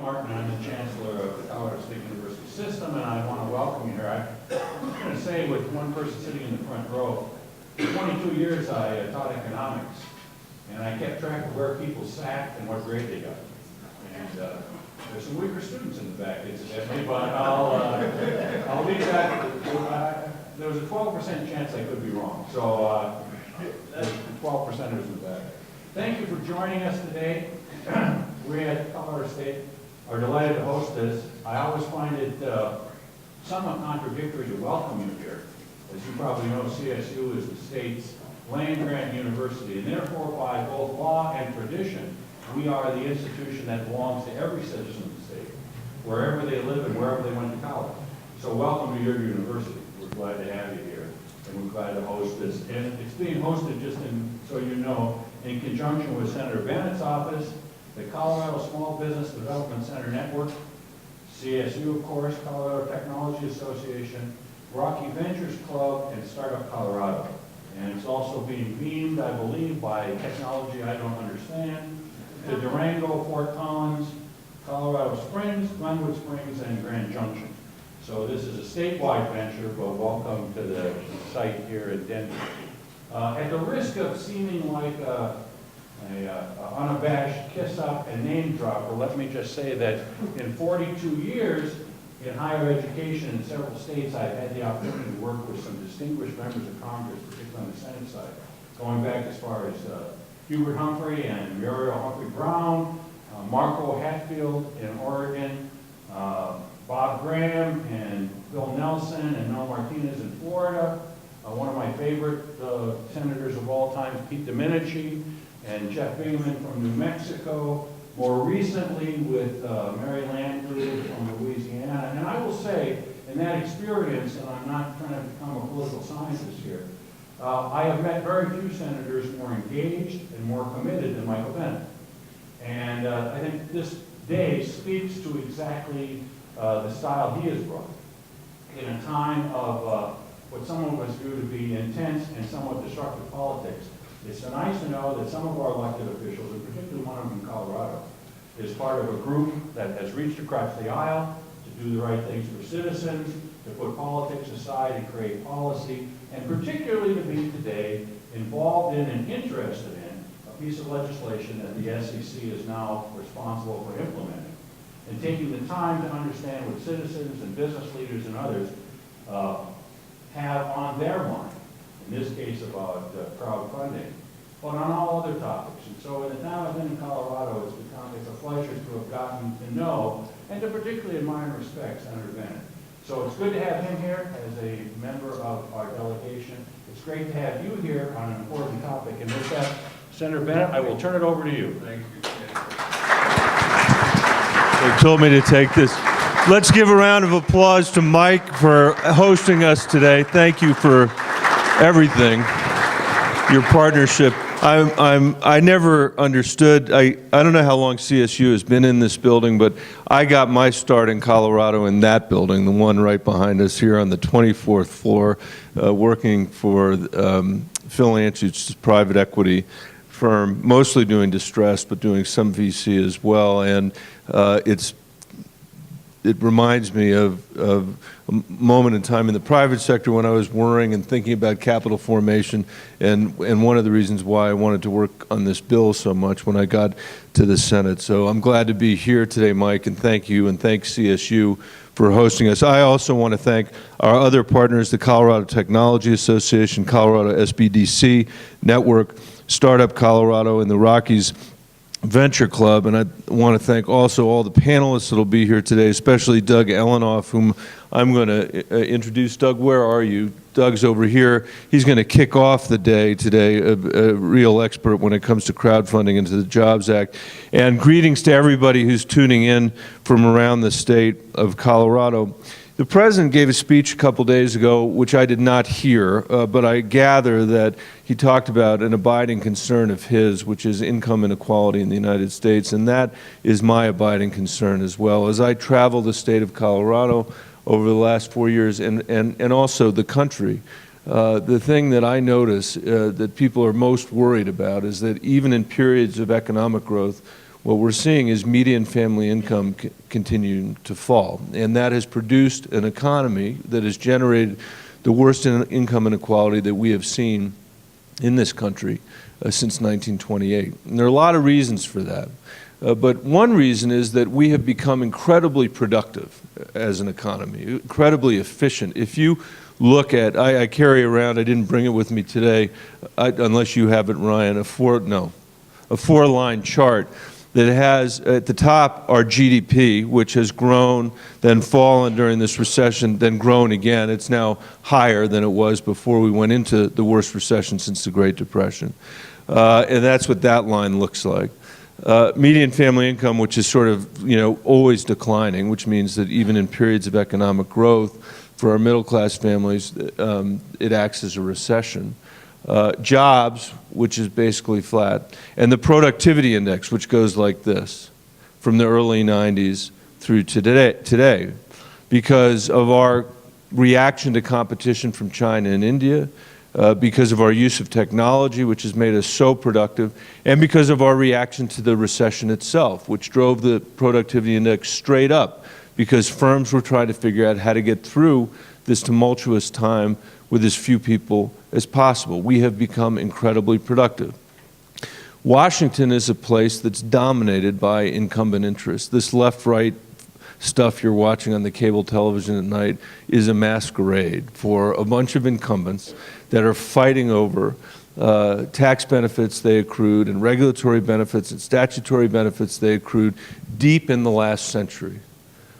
Martin. I'm the Chancellor of the Colorado State University System, and I want to welcome you here. I'm going to say with one person sitting in the front row, for 22 years I taught economics, and I kept track of where people sat and what grade they got. And there's some weaker students in the back, incidentally, but I'll leave that. There was a 12% chance I could be wrong, so there's 12%ers in the back. Thank you for joining us today. We at Colorado State are delighted to host this. I always find it somewhat contradictory to welcome you here. As you probably know, CSU is the state's land-grant university, and therefore by both law and tradition, we are the institution that belongs to every citizen of the state, wherever they live and wherever they went to college. So welcome to your university. We're glad to have you here, and we're glad to host this. And it's being hosted, just so you know, in conjunction with Senator Bennet's office, the Colorado Small Business Development Center Network, CSU, of course, Colorado Technology Association, Rockies Venture Club, and Startup Colorado. And it's also being beamed, I believe, by technology I don't understand, to Durango, Fort Collins, Colorado Springs, Glenwood Springs, and Grand Junction. So this is a statewide venture, but welcome to the site here in Denver. At the risk of seeming like an unabashed kiss-up and name-dropper, let me just say that in 42 years in higher education in several states, I've had the opportunity to work with some distinguished members of Congress, particularly on the Senate side, going back as far as Hubert Humphrey and Muriel Humphrey Brown, Marco Hatfield in Oregon, Bob Graham and Bill Nelson and Mel Martinez in Florida. One of my favorite senators of all time, Pete Domenici, and Jeff Bingaman from New Mexico. More recently with Mary Landgraf from Louisiana. And I will say, in that experience, and I'm not trying to become a political scientist here, I have met very few senators more engaged and more committed than Michael Bennet. And I think this day speaks to exactly the style he has brought in a time of what some of us view to be intense and somewhat destructive politics. It's so nice to know that some of our elected officials, and particularly one of them in Colorado, is part of a group that has reached across the aisle to do the right things for citizens, to put politics aside and create policy, and particularly to be today involved in and interested in a piece of legislation that the SEC is now responsible for implementing. And taking the time to understand what citizens and business leaders and others have on their mind, in this case about crowdfunding, but on all other topics. And so in the time I've been in Colorado, it's a pleasure to have gotten to know and to particularly admire and respect Senator Bennet. So it's good to have him here as a member of our delegation. It's great to have you here on an important topic. And with that, Senator Bennet, I will turn it over to you. Thank you. They told me to take this. Let's give a round of applause to Mike for hosting us today. Thank you for everything, your partnership. I never understood, I don't know how long CSU has been in this building, but I got my start in Colorado in that building, the one right behind us here on the 24th floor, working for Phil Anschut's private equity firm, mostly doing distressed, but doing some VC as well. And it reminds me of a moment in time in the private sector when I was worrying and thinking about capital formation, and one of the reasons why I wanted to work on this bill so much when I got to the Senate. So I'm glad to be here today, Mike, and thank you, and thank CSU for hosting us. I also want to thank our other partners, the Colorado Technology Association, Colorado SBDC Network, Startup Colorado, and the Rockies Venture Club. And I want to thank also all the panelists that will be here today, especially Doug Ellenoff, whom I'm going to introduce. Doug, where are you? Doug's over here. He's going to kick off the day today, a real expert when it comes to crowdfunding and to the Jobs Act. And greetings to everybody who's tuning in from around the state of Colorado. The President gave a speech a couple days ago, which I did not hear, but I gather that he talked about an abiding concern of his, which is income inequality in the United States, and that is my abiding concern as well. As I travel the state of Colorado over the last 4 years, and also the country, the thing that I notice that people are most worried about is that even in periods of economic growth, what we're seeing is median family income continuing to fall. And that has produced an economy that has generated the worst income inequality that we have seen in this country since 1928. And there are a lot of reasons for that. But one reason is that we have become incredibly productive as an economy, incredibly efficient. If you look at, I carry around, I didn't bring it with me today, unless you have it, Ryan, a four-line chart that has at the top our GDP, which has grown, then fallen during this recession, then grown again. It's now higher than it was before we went into the worst recession since the Great Depression. And that's what that line looks like. Median family income, which is sort of, always declining, which means that even in periods of economic growth, for our middle-class families, it acts as a recession. Jobs, which is basically flat, and the productivity index, which goes like this, from the early 90s through today, because of our reaction to competition from China and India, because of our use of technology, which has made us so productive, and because of our reaction to the recession itself, which drove the productivity index straight up, because firms were trying to figure out how to get through this tumultuous time with as few people as possible. We have become incredibly productive. Washington is a place that's dominated by incumbent interests. This left-right stuff you're watching on the cable television at night is a masquerade for a bunch of incumbents that are fighting over tax benefits they accrued and regulatory benefits and statutory benefits they accrued deep in the last century,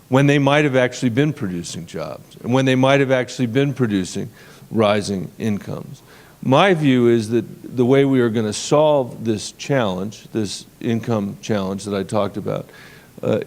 when they might have actually been producing jobs and when they might have actually been producing rising incomes. My view is that the way we are going to solve this challenge, this income challenge that I talked about,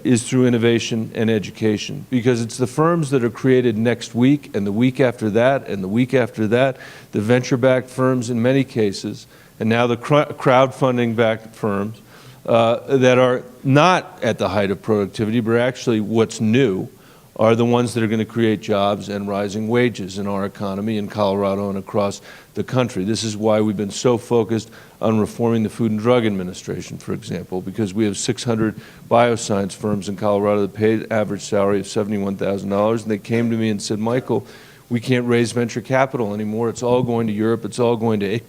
is through innovation and education, because it's the firms that are created next week and the week after that and the week after that, the venture-backed firms in many cases, and now the crowdfunding-backed firms that are not at the height of productivity, but actually what's new, are the ones that are going to create jobs and rising wages in our economy in Colorado and across the country. This is why we've been so focused on reforming the Food and Drug Administration, for example, because we have 600 bioscience firms in Colorado that pay an average salary of $71,000, and they came to me and said, Michael, we can't raise venture capital anymore. It's all going to Europe. It's all going to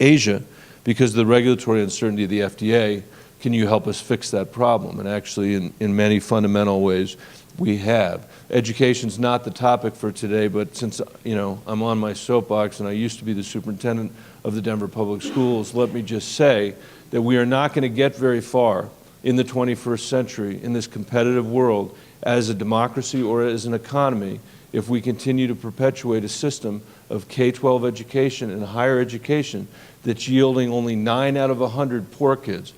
Asia because of the regulatory uncertainty of the FDA. Can you help us fix that problem? And actually, in many fundamental ways, we have. Education's not the topic for today, but since I'm on my soapbox and I used to be the superintendent of the Denver Public Schools, let me just say that we are not going to get very far in the 21st century in this competitive world as a democracy or as an economy if we continue to perpetuate a system of K-12 education and higher education that's yielding only 9 out of 100 poor kids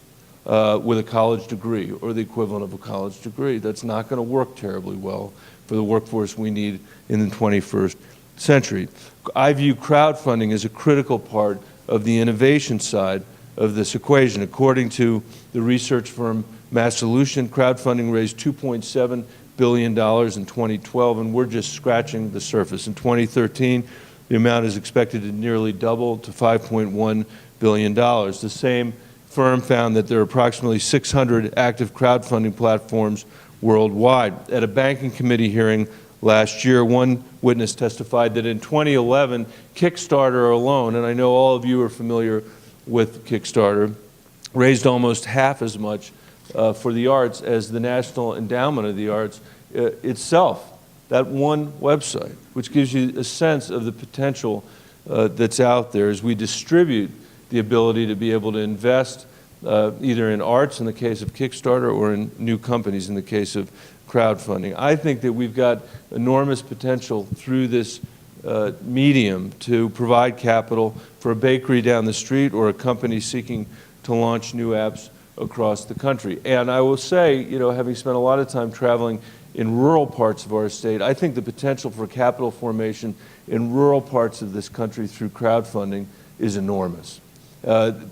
with a college degree or the equivalent of a college degree. That's not going to work terribly well for the workforce we need in the 21st century. I view crowdfunding as a critical part of the innovation side of this equation. According to the research firm Massolution, crowdfunding raised $2.7 billion in 2012, and we're just scratching the surface. In 2013, the amount is expected to nearly double to $5.1 billion. The same firm found that there are approximately 600 active crowdfunding platforms worldwide. At a banking committee hearing last year, one witness testified that in 2011, Kickstarter alone, and I know all of you are familiar with Kickstarter, raised almost half as much for the arts as the National Endowment of the Arts itself. That one website, which gives you a sense of the potential that's out there as we distribute the ability to be able to invest either in arts in the case of Kickstarter or in new companies in the case of crowdfunding. I think that we've got enormous potential through this medium to provide capital for a bakery down the street or a company seeking to launch new apps across the country. And I will say, having spent a lot of time traveling in rural parts of our state, I think the potential for capital formation in rural parts of this country through crowdfunding is enormous.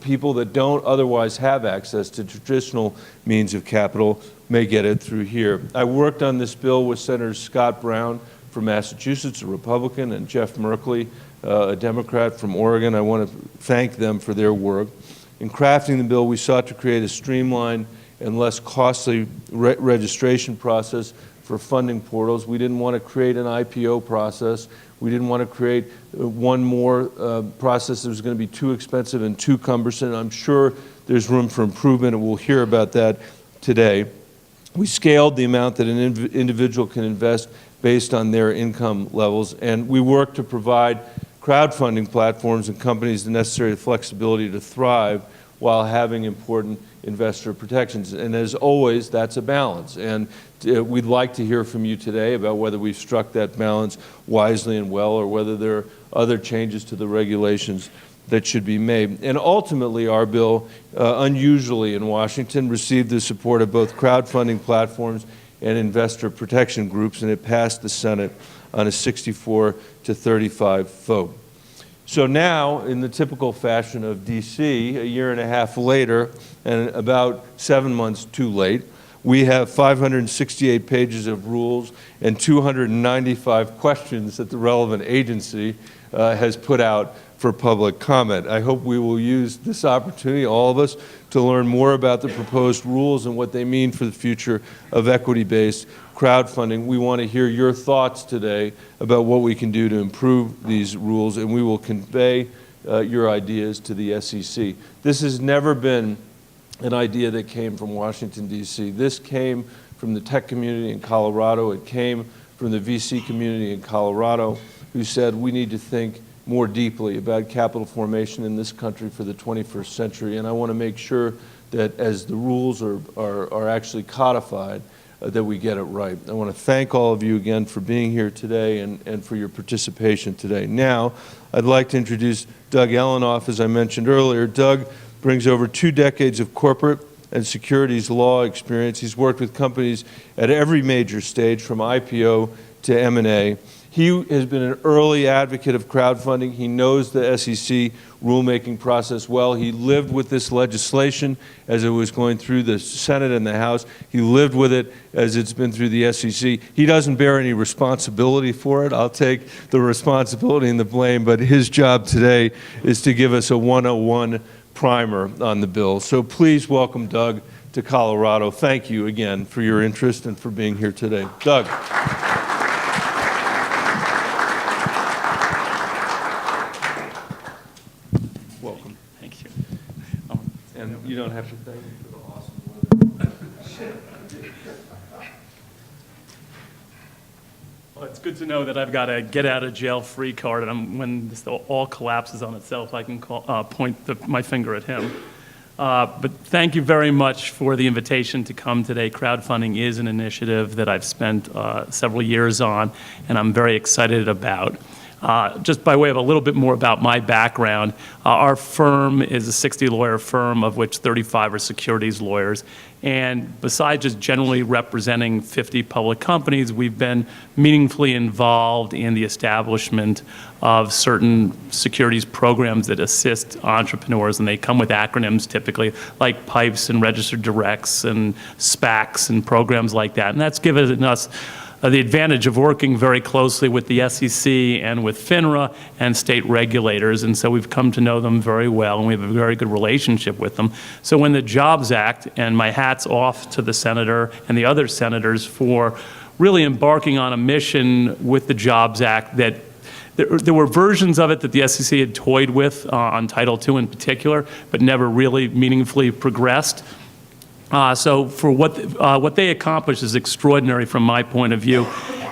People that don't otherwise have access to traditional means of capital may get it through here. I worked on this bill with Senator Scott Brown from Massachusetts, a Republican, and Jeff Merkley, a Democrat from Oregon. I want to thank them for their work. In crafting the bill, we sought to create a streamlined and less costly registration process for funding portals. We didn't want to create an IPO process. We didn't want to create one more process that was going to be too expensive and too cumbersome. I'm sure there's room for improvement, and we'll hear about that today. We scaled the amount that an individual can invest based on their income levels, and we work to provide crowdfunding platforms and companies the necessary flexibility to thrive while having important investor protections. And as always, that's a balance. And we'd like to hear from you today about whether we've struck that balance wisely and well, or whether there are other changes to the regulations that should be made. And ultimately, our bill, unusually in Washington, received the support of both crowdfunding platforms and investor protection groups, and it passed the Senate on a 64-35 vote. So now, in the typical fashion of DC, a year and a half later, and about 7 months too late, we have 568 pages of rules and 295 questions that the relevant agency has put out for public comment. I hope we will use this opportunity, all of us, to learn more about the proposed rules and what they mean for the future of equity-based crowdfunding. We want to hear your thoughts today about what we can do to improve these rules, and we will convey your ideas to the SEC. This has never been an idea that came from Washington, D.C. This came from the tech community in Colorado. It came from the VC community in Colorado, who said we need to think more deeply about capital formation in this country for the 21st century. And I want to make sure that as the rules are actually codified, that we get it right. I want to thank all of you again for being here today and for your participation today. Now, I'd like to introduce Doug Ellenoff. As I mentioned earlier, Doug brings over 2 decades of corporate and securities law experience. He's worked with companies at every major stage, from IPO to M&A. He has been an early advocate of crowdfunding. He knows the SEC rulemaking process well. He lived with this legislation as it was going through the Senate and the House. He lived with it as it's been through the SEC. He doesn't bear any responsibility for it. I'll take the responsibility and the blame, but his job today is to give us a 101 primer on the bill. So please welcome Doug to Colorado. Thank you again for your interest and for being here today. Doug. Welcome. Thank you. And you don't have to thank me for the awesome weather. Well, it's good to know that I've got a get-out-of-jail-free card, and when this all collapses on itself, I can point my finger at him. But thank you very much for the invitation to come today. Crowdfunding is an initiative that I've spent several years on, and I'm very excited about. Just by way of a little bit more about my background, our firm is a 60-lawyer firm, of which 35 are securities lawyers. And besides just generally representing 50 public companies, we've been meaningfully involved in the establishment of certain securities programs that assist entrepreneurs, and they come with acronyms typically, like PIPEs and registered directs and SPACs and programs like that. And that's given us the advantage of working very closely with the SEC and with FINRA and state regulators, and so we've come to know them very well, and we have a very good relationship with them. So when the Jobs Act, and my hat's off to the senator and the other senators for really embarking on a mission with the Jobs Act that there were versions of it that the SEC had toyed with on Title II in particular, but never really meaningfully progressed. So for what they accomplished is extraordinary from my point of view,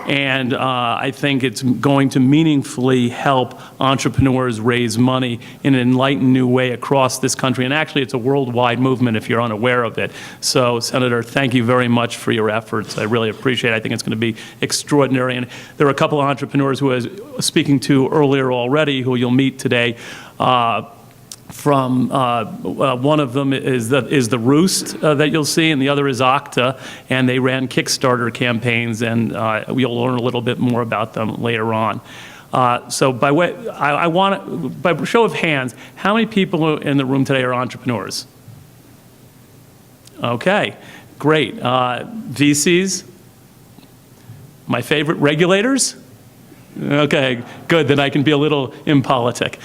and I think it's going to meaningfully help entrepreneurs raise money in an enlightened new way across this country. And actually, it's a worldwide movement if you're unaware of it. So, Senator, thank you very much for your efforts. I really appreciate it. I think it's going to be extraordinary. And there are a couple of entrepreneurs who I was speaking to earlier already who you'll meet today. From one of them is the Roost that you'll see, and the other is Octa, and they ran Kickstarter campaigns, and we'll learn a little bit more about them later on. So by show of hands, how many people in the room today are entrepreneurs? Okay, great. VCs? My favorite, regulators? Okay, good, then I can be a little impolitic.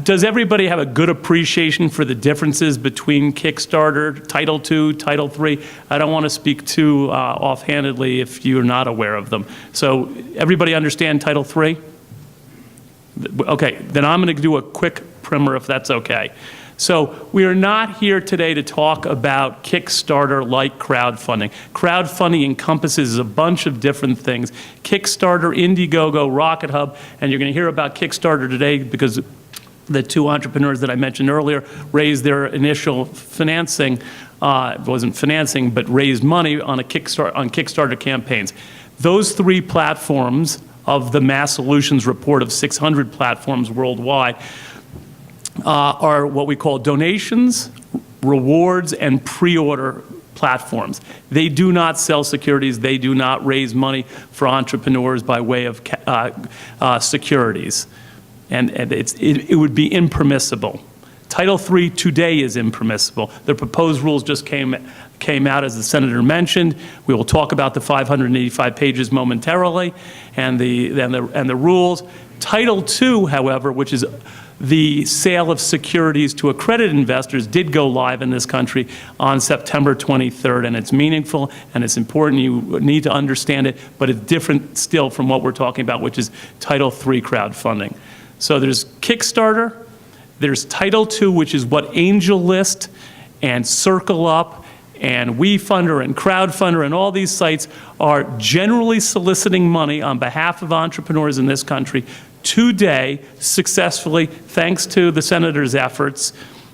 Does everybody have a good appreciation for the differences between Kickstarter, Title II, Title III? I don't want to speak too offhandedly if you're not aware of them. So everybody understand Title III? Okay, then I'm going to do a quick primer if that's okay. So we are not here today to talk about Kickstarter like crowdfunding. Crowdfunding encompasses a bunch of different things. Kickstarter, Indiegogo, Rocket Hub, and you're going to hear about Kickstarter today because the two entrepreneurs that I mentioned earlier raised their initial financing, it wasn't financing, but raised money on Kickstarter campaigns. Those three platforms of the Mass Solutions report of 600 platforms worldwide are what we call donations, rewards, and pre-order platforms. They do not sell securities. They do not raise money for entrepreneurs by way of securities. And it would be impermissible. Title III today is impermissible. The proposed rules just came out, as the Senator mentioned. We will talk about the 585 pages momentarily and the rules. Title II, however, which is the sale of securities to accredited investors, did go live in this country on September 23rd, and it's meaningful and it's important. You need to understand it, but it's different still from what we're talking about, which is Title III crowdfunding. So there's Kickstarter, there's Title II, which is what AngelList and Circle Up and WeFunder and Crowdfunder and all these sites are generally soliciting money on behalf of entrepreneurs in this country today successfully, thanks to the Senator's efforts.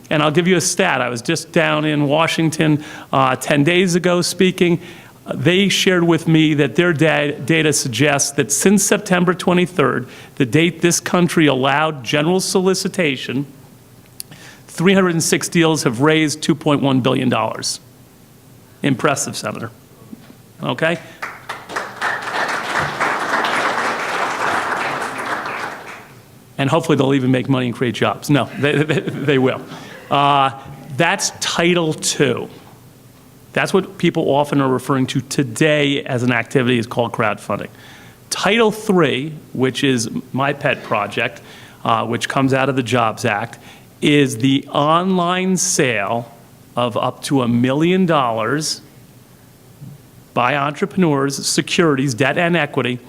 And I'll give you a stat. I was just down in Washington 10 days ago speaking. They shared with me that their data suggests that since September 23rd, the date this country allowed general solicitation, 306 deals have raised $2.1 billion. Impressive, Senator. Okay? And hopefully they'll even make money and create jobs. No, they will. That's Title II. That's what people often are referring to today as an activity is called crowdfunding. Title III, which is my pet project, which comes out of the Jobs Act, is the online sale of up to $1 million by entrepreneurs, securities, debt and equity,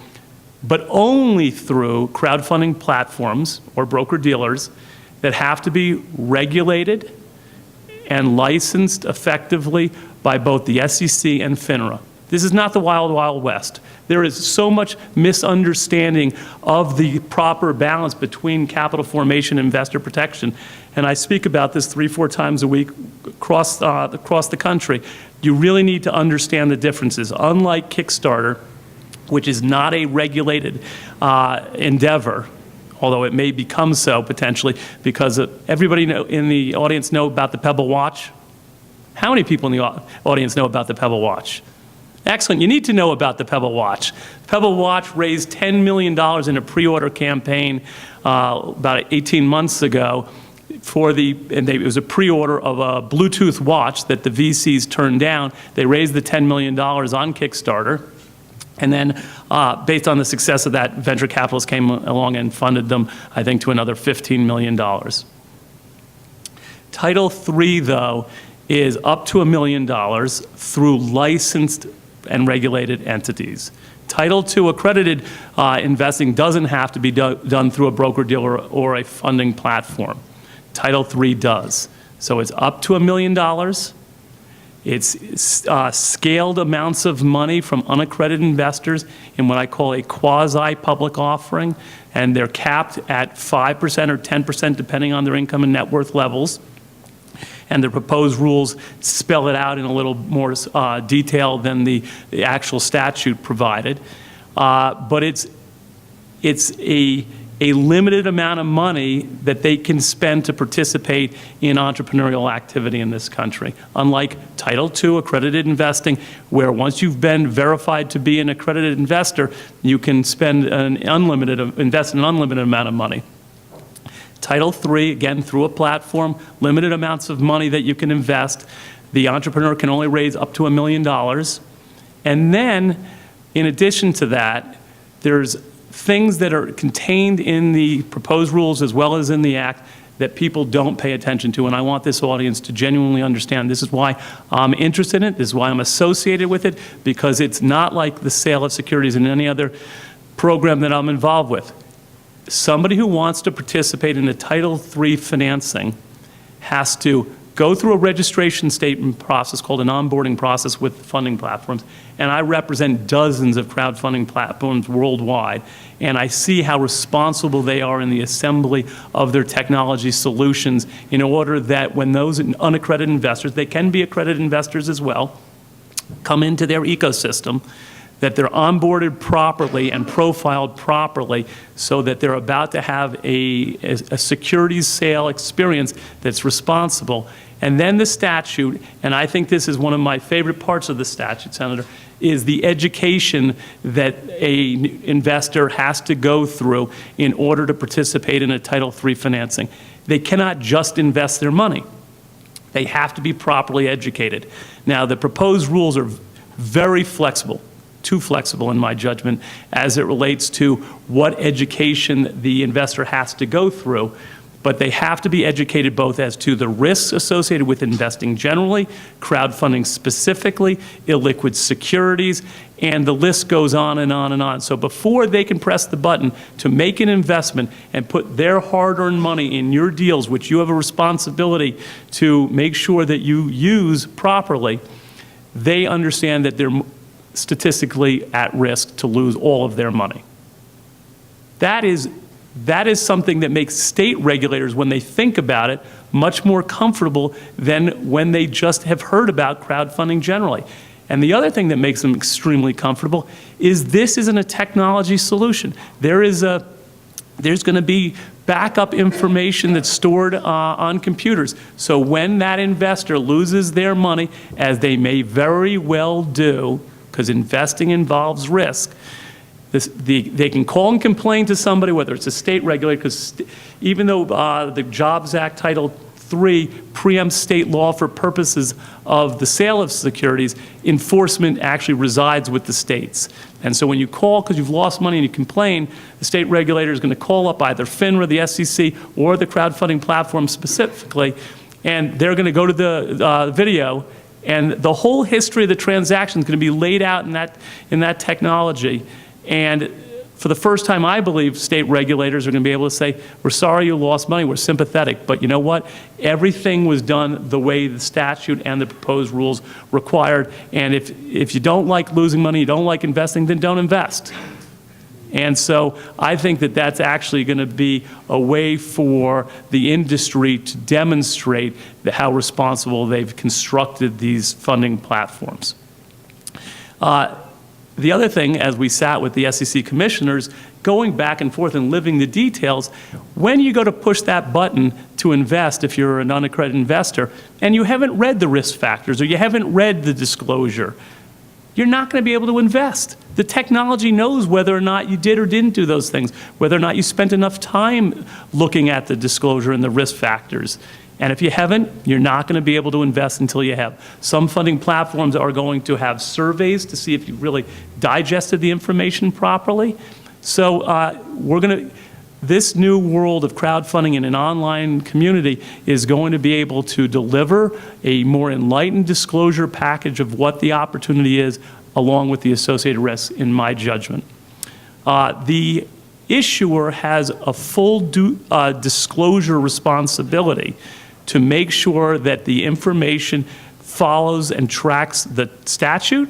but only through crowdfunding platforms or broker-dealers that have to be regulated and licensed effectively by both the SEC and FINRA. This is not the wild, wild west. There is so much misunderstanding of the proper balance between capital formation and investor protection. And I speak about this 3-4 times a week across the country. You really need to understand the differences. Unlike Kickstarter, which is not a regulated endeavor, although it may become so potentially, because everybody in the audience know about the Pebble Watch? How many people in the audience know about the Pebble Watch? Excellent. You need to know about the Pebble Watch. Pebble Watch raised $10 million in a pre-order campaign about 18 months ago. It was a pre-order of a Bluetooth watch that the VCs turned down. They raised the $10 million on Kickstarter. And then, based on the success of that, venture capitalists came along and funded them, I think, to another $15 million. Title III, though, is up to $1 million through licensed and regulated entities. Title II accredited investing doesn't have to be done through a broker-dealer or a funding platform. Title III does. So it's up to $1 million. It's scaled amounts of money from unaccredited investors in what I call a quasi-public offering, and they're capped at 5% or 10% depending on their income and net worth levels. And the proposed rules spell it out in a little more detail than the actual statute provided. But it's a limited amount of money that they can spend to participate in entrepreneurial activity in this country. Unlike Title II accredited investing, where once you've been verified to be an accredited investor, you can spend invest an unlimited amount of money. Title III, again, through a platform, limited amounts of money that you can invest. The entrepreneur can only raise up to $1 million. And then, in addition to that, there's things that are contained in the proposed rules as well as in the Act that people don't pay attention to, and I want this audience to genuinely understand. This is why I'm interested in it. This is why I'm associated with it, because it's not like the sale of securities in any other program that I'm involved with. Somebody who wants to participate in a Title III financing has to go through a registration statement process called an onboarding process with funding platforms, and I represent dozens of crowdfunding platforms worldwide, and I see how responsible they are in the assembly of their technology solutions in order that when those unaccredited investors, they can be accredited investors as well, come into their ecosystem, that they're onboarded properly and profiled properly so that they're about to have a securities sale experience that's responsible. And then the statute, and I think this is one of my favorite parts of the statute, Senator, is the education that an investor has to go through in order to participate in a Title III financing. They cannot just invest their money. They have to be properly educated. Now, the proposed rules are very flexible. Too flexible in my judgment as it relates to what education the investor has to go through, but they have to be educated both as to the risks associated with investing generally, crowdfunding specifically, illiquid securities, and the list goes on and on and on. So before they can press the button to make an investment and put their hard-earned money in your deals, which you have a responsibility to make sure that you use properly, they understand that they're statistically at risk to lose all of their money. That is something that makes state regulators, when they think about it, much more comfortable than when they just have heard about crowdfunding generally. And the other thing that makes them extremely comfortable is this isn't a technology solution. There's going to be backup information that's stored on computers. So when that investor loses their money, as they may very well do, because investing involves risk, they can call and complain to somebody, whether it's a state regulator, because even though the Jobs Act Title III preempts state law for purposes of the sale of securities, enforcement actually resides with the states. And so when you call because you've lost money and you complain, the state regulator is going to call up either FINRA, the SEC, or the crowdfunding platform specifically, and they're going to go to the video, and the whole history of the transaction is going to be laid out in that technology. And for the first time, I believe state regulators are going to be able to say, we're sorry you lost money, we're sympathetic, but you know what? Everything was done the way the statute and the proposed rules required, and if you don't like losing money, you don't like investing, then don't invest. And so I think that that's actually going to be a way for the industry to demonstrate how responsible they've constructed these funding platforms. The other thing, as we sat with the SEC commissioners, going back and forth and living the details, when you go to push that button to invest, if you're an unaccredited investor, and you haven't read the risk factors or you haven't read the disclosure, you're not going to be able to invest. The technology knows whether or not you did or didn't do those things, whether or not you spent enough time looking at the disclosure and the risk factors. And if you haven't, you're not going to be able to invest until you have. Some funding platforms are going to have surveys to see if you really digested the information properly. So this new world of crowdfunding in an online community is going to be able to deliver a more enlightened disclosure package of what the opportunity is, along with the associated risks, in my judgment. The issuer has a full disclosure responsibility to make sure that the information follows and tracks the statute.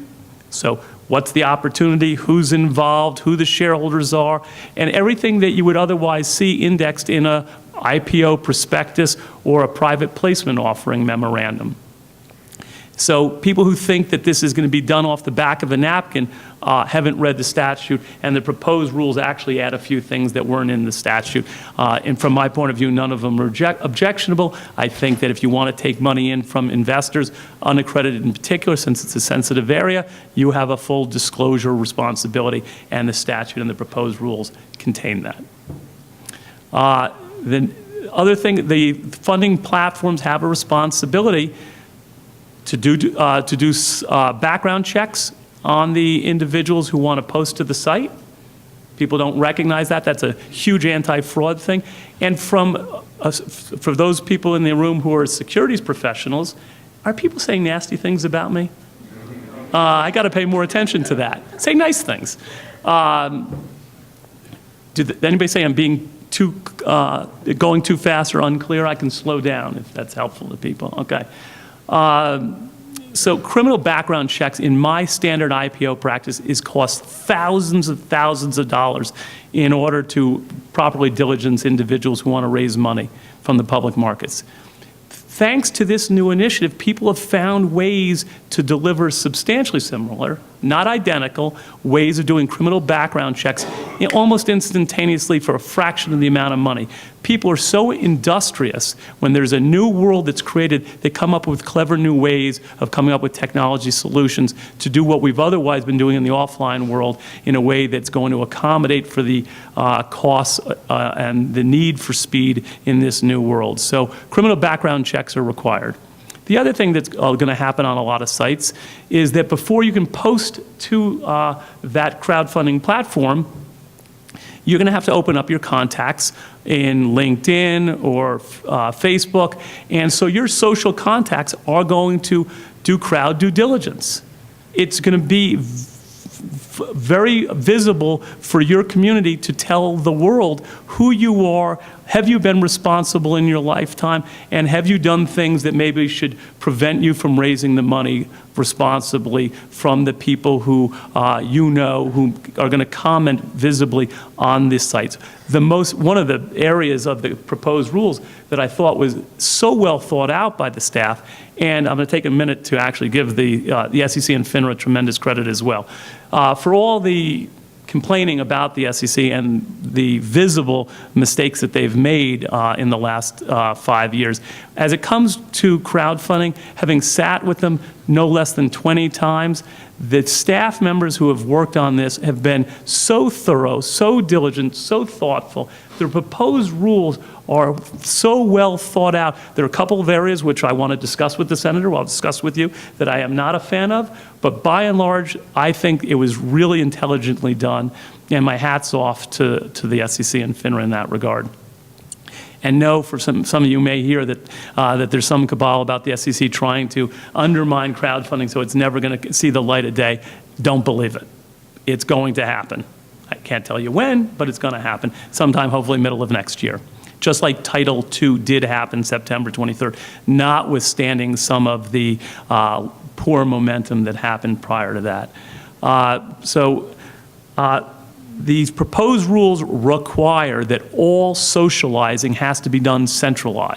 So what's the opportunity, who's involved, who the shareholders are, and everything that you would otherwise see indexed in a IPO prospectus or a private placement offering memorandum. So people who think that this is going to be done off the back of a napkin haven't read the statute, and the proposed rules actually add a few things that weren't in the statute. And from my point of view, none of them are objectionable. I think that if you want to take money in from investors, unaccredited in particular, since it's a sensitive area, you have a full disclosure responsibility, and the statute and the proposed rules contain that. The other thing, the funding platforms have a responsibility to do background checks on the individuals who want to post to the site, People don't recognize that. That's a huge anti-fraud thing. And for those people in the room who are securities professionals, are people saying nasty things about me? I got to pay more attention to that. Say nice things. Did anybody say I'm being going too fast or unclear? I can slow down if that's helpful to people. Okay. So criminal background checks in my standard IPO practice cost thousands of dollars in order to properly diligence individuals who want to raise money from the public markets. Thanks to this new initiative, people have found ways to deliver substantially similar, not identical, ways of doing criminal background checks almost instantaneously for a fraction of the amount of money. People are so industrious when there's a new world that's created, they come up with clever new ways of coming up with technology solutions to do what we've otherwise been doing in the offline world in a way that's going to accommodate for the costs and the need for speed in this new world. So criminal background checks are required. The other thing that's going to happen on a lot of sites is that before you can post to that crowdfunding platform, you're going to have to open up your contacts in LinkedIn or Facebook. And so your social contacts are going to do crowd due diligence. It's going to be very visible for your community to tell the world who you are. Have you been responsible in your lifetime? And have you done things that maybe should prevent you from raising the money responsibly from the people who you know who are going to comment visibly on this site? One of the areas of the proposed rules that I thought was so well thought out by the staff, and I'm going to take a minute to actually give the SEC and FINRA tremendous credit as well. For all the complaining about the SEC and the visible mistakes that they've made in the last 5 years. As it comes to crowdfunding, having sat with them no less than 20 times, the staff members who have worked on this have been so thorough, so diligent, so thoughtful. The proposed rules are so well thought out. There are a couple of areas which I want to discuss with the Senator, I'll discuss with you, that I am not a fan of. But by and large, I think it was really intelligently done. And my hat's off to the SEC and FINRA in that regard. And no, for some of you may hear that, that there's some cabal about the SEC trying to undermine crowdfunding so it's never going to see the light of day. Don't believe it. It's going to happen. I can't tell you when, but it's going to happen sometime, hopefully middle of next year. Just like Title II did happen September 23rd, notwithstanding some of the poor momentum that happened prior to that. These proposed rules require that all socializing has to be done centrally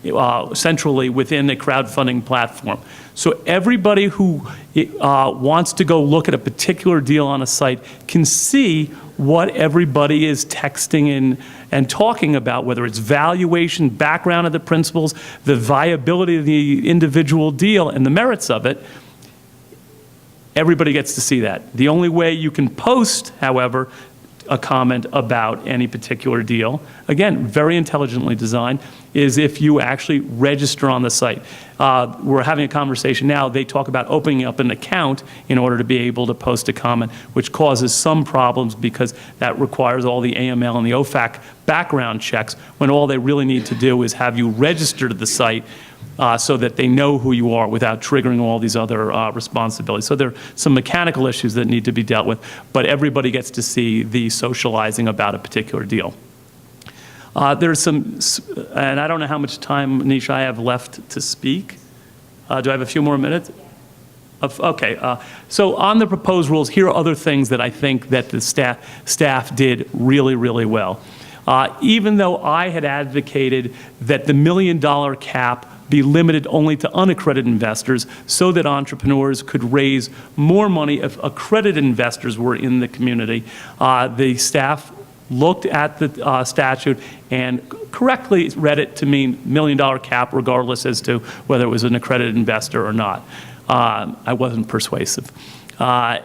within a crowdfunding platform. So everybody who wants to go look at a particular deal on a site can see what everybody is texting and talking about, whether it's valuation, background of the principles, the viability of the individual deal, and the merits of it. Everybody gets to see that. The only way you can post, however, a comment about any particular deal, again, very intelligently designed, is if you actually register on the site. We're having a conversation now. They talk about opening up an account in order to be able to post a comment, which causes some problems because that requires all the AML and the OFAC background checks when all they really need to do is have you register to the site so that they know who you are without triggering all these other responsibilities. So there are some mechanical issues that need to be dealt with, but everybody gets to see the socializing about a particular deal. There's some, and I don't know how much time, Nisha, I have left to speak. Do I have a few more minutes? Okay, so on the proposed rules, here are other things that I think that the staff did really, really well. Even though I had advocated that the $1 million cap be limited only to unaccredited investors so that entrepreneurs could raise more money if accredited investors were in the community, the staff looked at the statute and correctly read it to mean $1 million cap regardless as to whether it was an accredited investor or not. I wasn't persuasive. But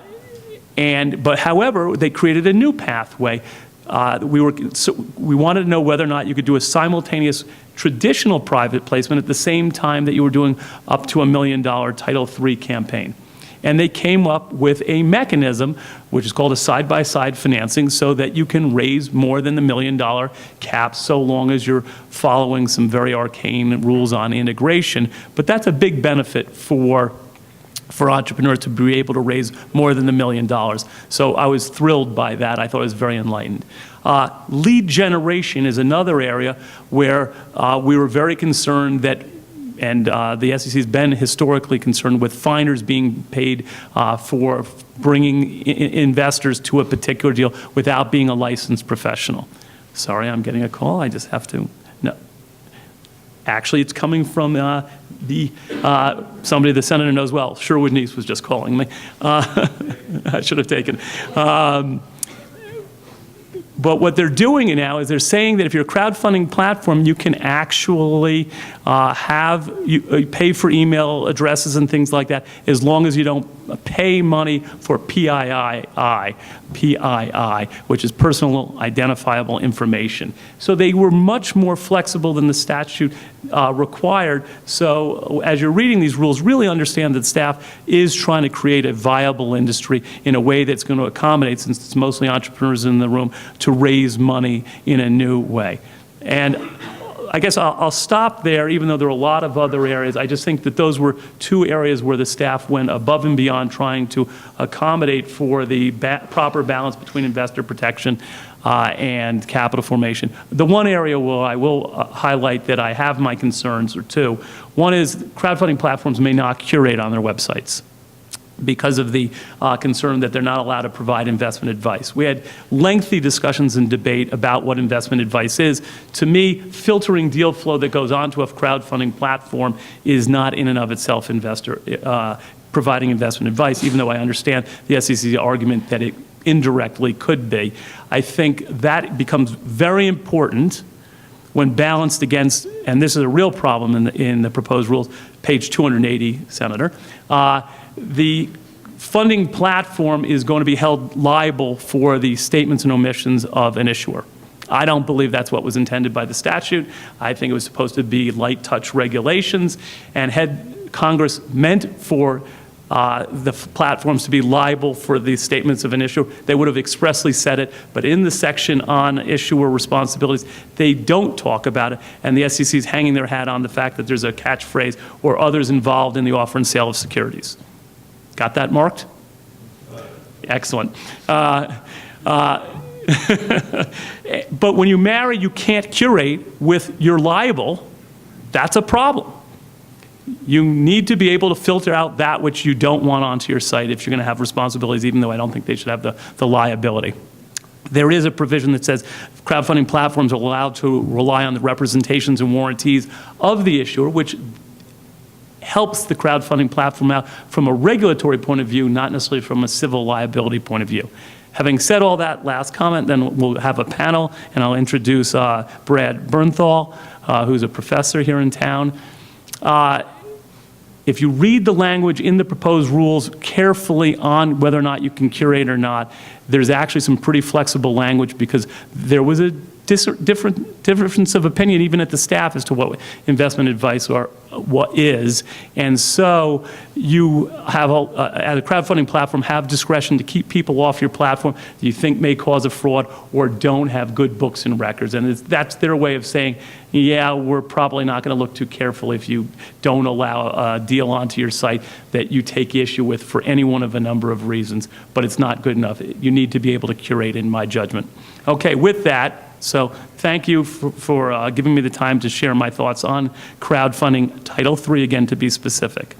however, they created a new pathway. We wanted to know whether or not you could do a simultaneous traditional private placement at the same time that you were doing up to $1 million Title III campaign. And they came up with a mechanism, which is called a side-by-side financing, so that you can raise more than the $1 million cap so long as you're following some very arcane rules on integration. But that's a big benefit for entrepreneurs to be able to raise more than the $1 million. So I was thrilled by that. I thought it was very enlightened. Lead generation is another area where we were very concerned that, and the SEC has been historically concerned with finers being paid for bringing investors to a particular deal without being a licensed professional. Sorry, I'm getting a call. I just have to, no. Actually, it's coming from somebody the senator knows well. Sherwood Niece was just calling me. I should have taken. But what they're doing now is they're saying that if you're a crowdfunding platform, you can actually pay for email addresses and things like that as long as you don't pay money for PII, which is personal identifiable information. So they were much more flexible than the statute required. So as you're reading these rules, really understand that staff is trying to create a viable industry in a way that's going to accommodate, since it's mostly entrepreneurs in the room, to raise money in a new way. And I guess I'll stop there, even though there are a lot of other areas. I just think that those were two areas where the staff went above and beyond trying to accommodate for the proper balance between investor protection and capital formation. The one area where I will highlight that I have my concerns are two. One is crowdfunding platforms may not curate on their websites because of the concern that they're not allowed to provide investment advice. We had lengthy discussions and debate about what investment advice is. To me, filtering deal flow that goes onto a crowdfunding platform is not in and of itself providing investment advice, even though I understand the SEC's argument that it indirectly could be. I think that becomes very important when balanced against, and this is a real problem in the proposed rules, page 280, Senator, the funding platform is going to be held liable for the statements and omissions of an issuer. I don't believe that's what was intended by the statute. I think it was supposed to be light touch regulations, and had Congress meant for the platforms to be liable for the statements of an issuer, they would have expressly said it, but in the section on issuer responsibilities, they don't talk about it, and the SEC is hanging their hat on the fact that there's a catchphrase or others involved in the offer and sale of securities. Got that marked? Excellent. But when you marry, you can't curate with you're liable, that's a problem. You need to be able to filter out that which you don't want onto your site if you're going to have responsibilities, even though I don't think they should have the liability. There is a provision that says crowdfunding platforms are allowed to rely on the representations and warranties of the issuer, which helps the crowdfunding platform out from a regulatory point of view, not necessarily from a civil liability point of view. Having said all that, last comment, then we'll have a panel, and I'll introduce Bernthal, who's a professor here in town. If you read the language in the proposed rules carefully on whether or not you can curate or not, there's actually some pretty flexible language, because there was a difference of opinion even at the staff as to what investment advice or what is. And so you have, as a crowdfunding platform, have discretion to keep people off your platform that you think may cause a fraud or don't have good books and records. And that's their way of saying, yeah, we're probably not going to look too carefully if you don't allow a deal onto your site that you take issue with for any one of a number of reasons, but it's not good enough. You need to be able to curate, in my judgment. Okay, with that, so thank you for giving me the time to share my thoughts on crowdfunding, Title III, again, to be specific.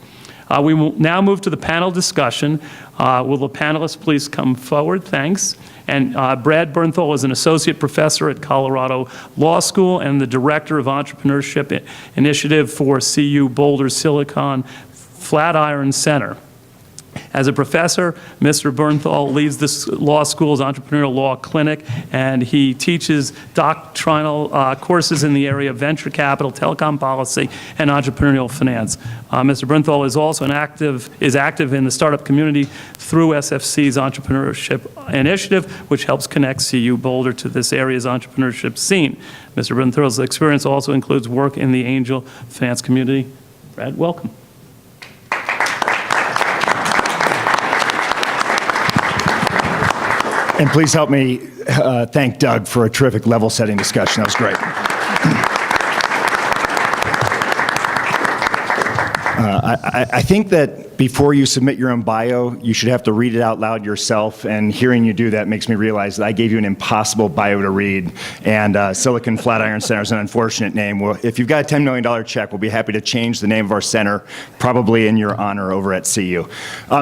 We will now move to the panel discussion. Will the panelists please come forward? Thanks. And Brad Bernthal is an associate professor at Colorado Law School and the director of entrepreneurship initiative for CU Boulder Silicon Flatiron Center. As a professor, Mr. Bernthal leads the law school's entrepreneurial law clinic, and he teaches doctrinal courses in the area of venture capital, telecom policy, and entrepreneurial finance. Mr. Bernthal is also active in the startup community through SFC's entrepreneurship initiative, which helps connect CU Boulder to this area's entrepreneurship scene. Mr. Bernthal's experience also includes work in the angel finance community. Brad, welcome. And please help me thank Doug for a terrific level-setting discussion. That was great. I think that before you submit your own bio, you should have to read it out loud yourself, and hearing you do that makes me realize that I gave you an impossible bio to read, and Silicon Flatiron Center is an unfortunate name. Well, if you've got a $10 million check, we'll be happy to change the name of our center, probably in your honor over at CU.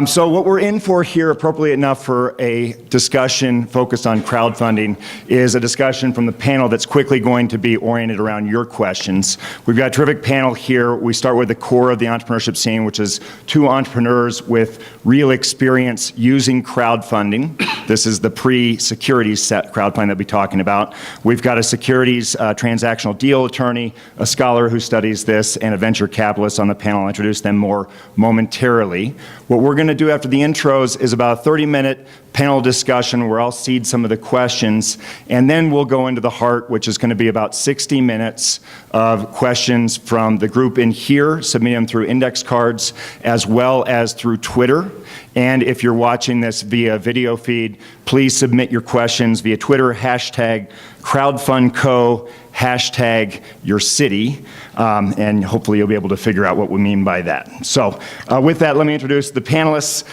So what we're in for here, appropriately enough for a discussion focused on crowdfunding, is a discussion from the panel that's quickly going to be oriented around your questions. We've got a terrific panel here. We start with the core of the entrepreneurship scene, which is two entrepreneurs with real experience using crowdfunding. This is the pre-securities set crowdfunding that we'll be talking about. We've got a securities transactional deal attorney, a scholar who studies this, and a venture capitalist on the panel. I'll introduce them more momentarily. What we're going to do after the intros is about a 30-minute panel discussion where I'll seed some of the questions, and then we'll go into the heart, which is going to be about 60 minutes of questions from the group in here, submitting them through index cards, as well as through Twitter. And if you're watching this via video feed, please submit your questions via Twitter, hashtag crowdfundco, hashtag your city, and hopefully you'll be able to figure out what we mean by that. So with that, let me introduce the panelists.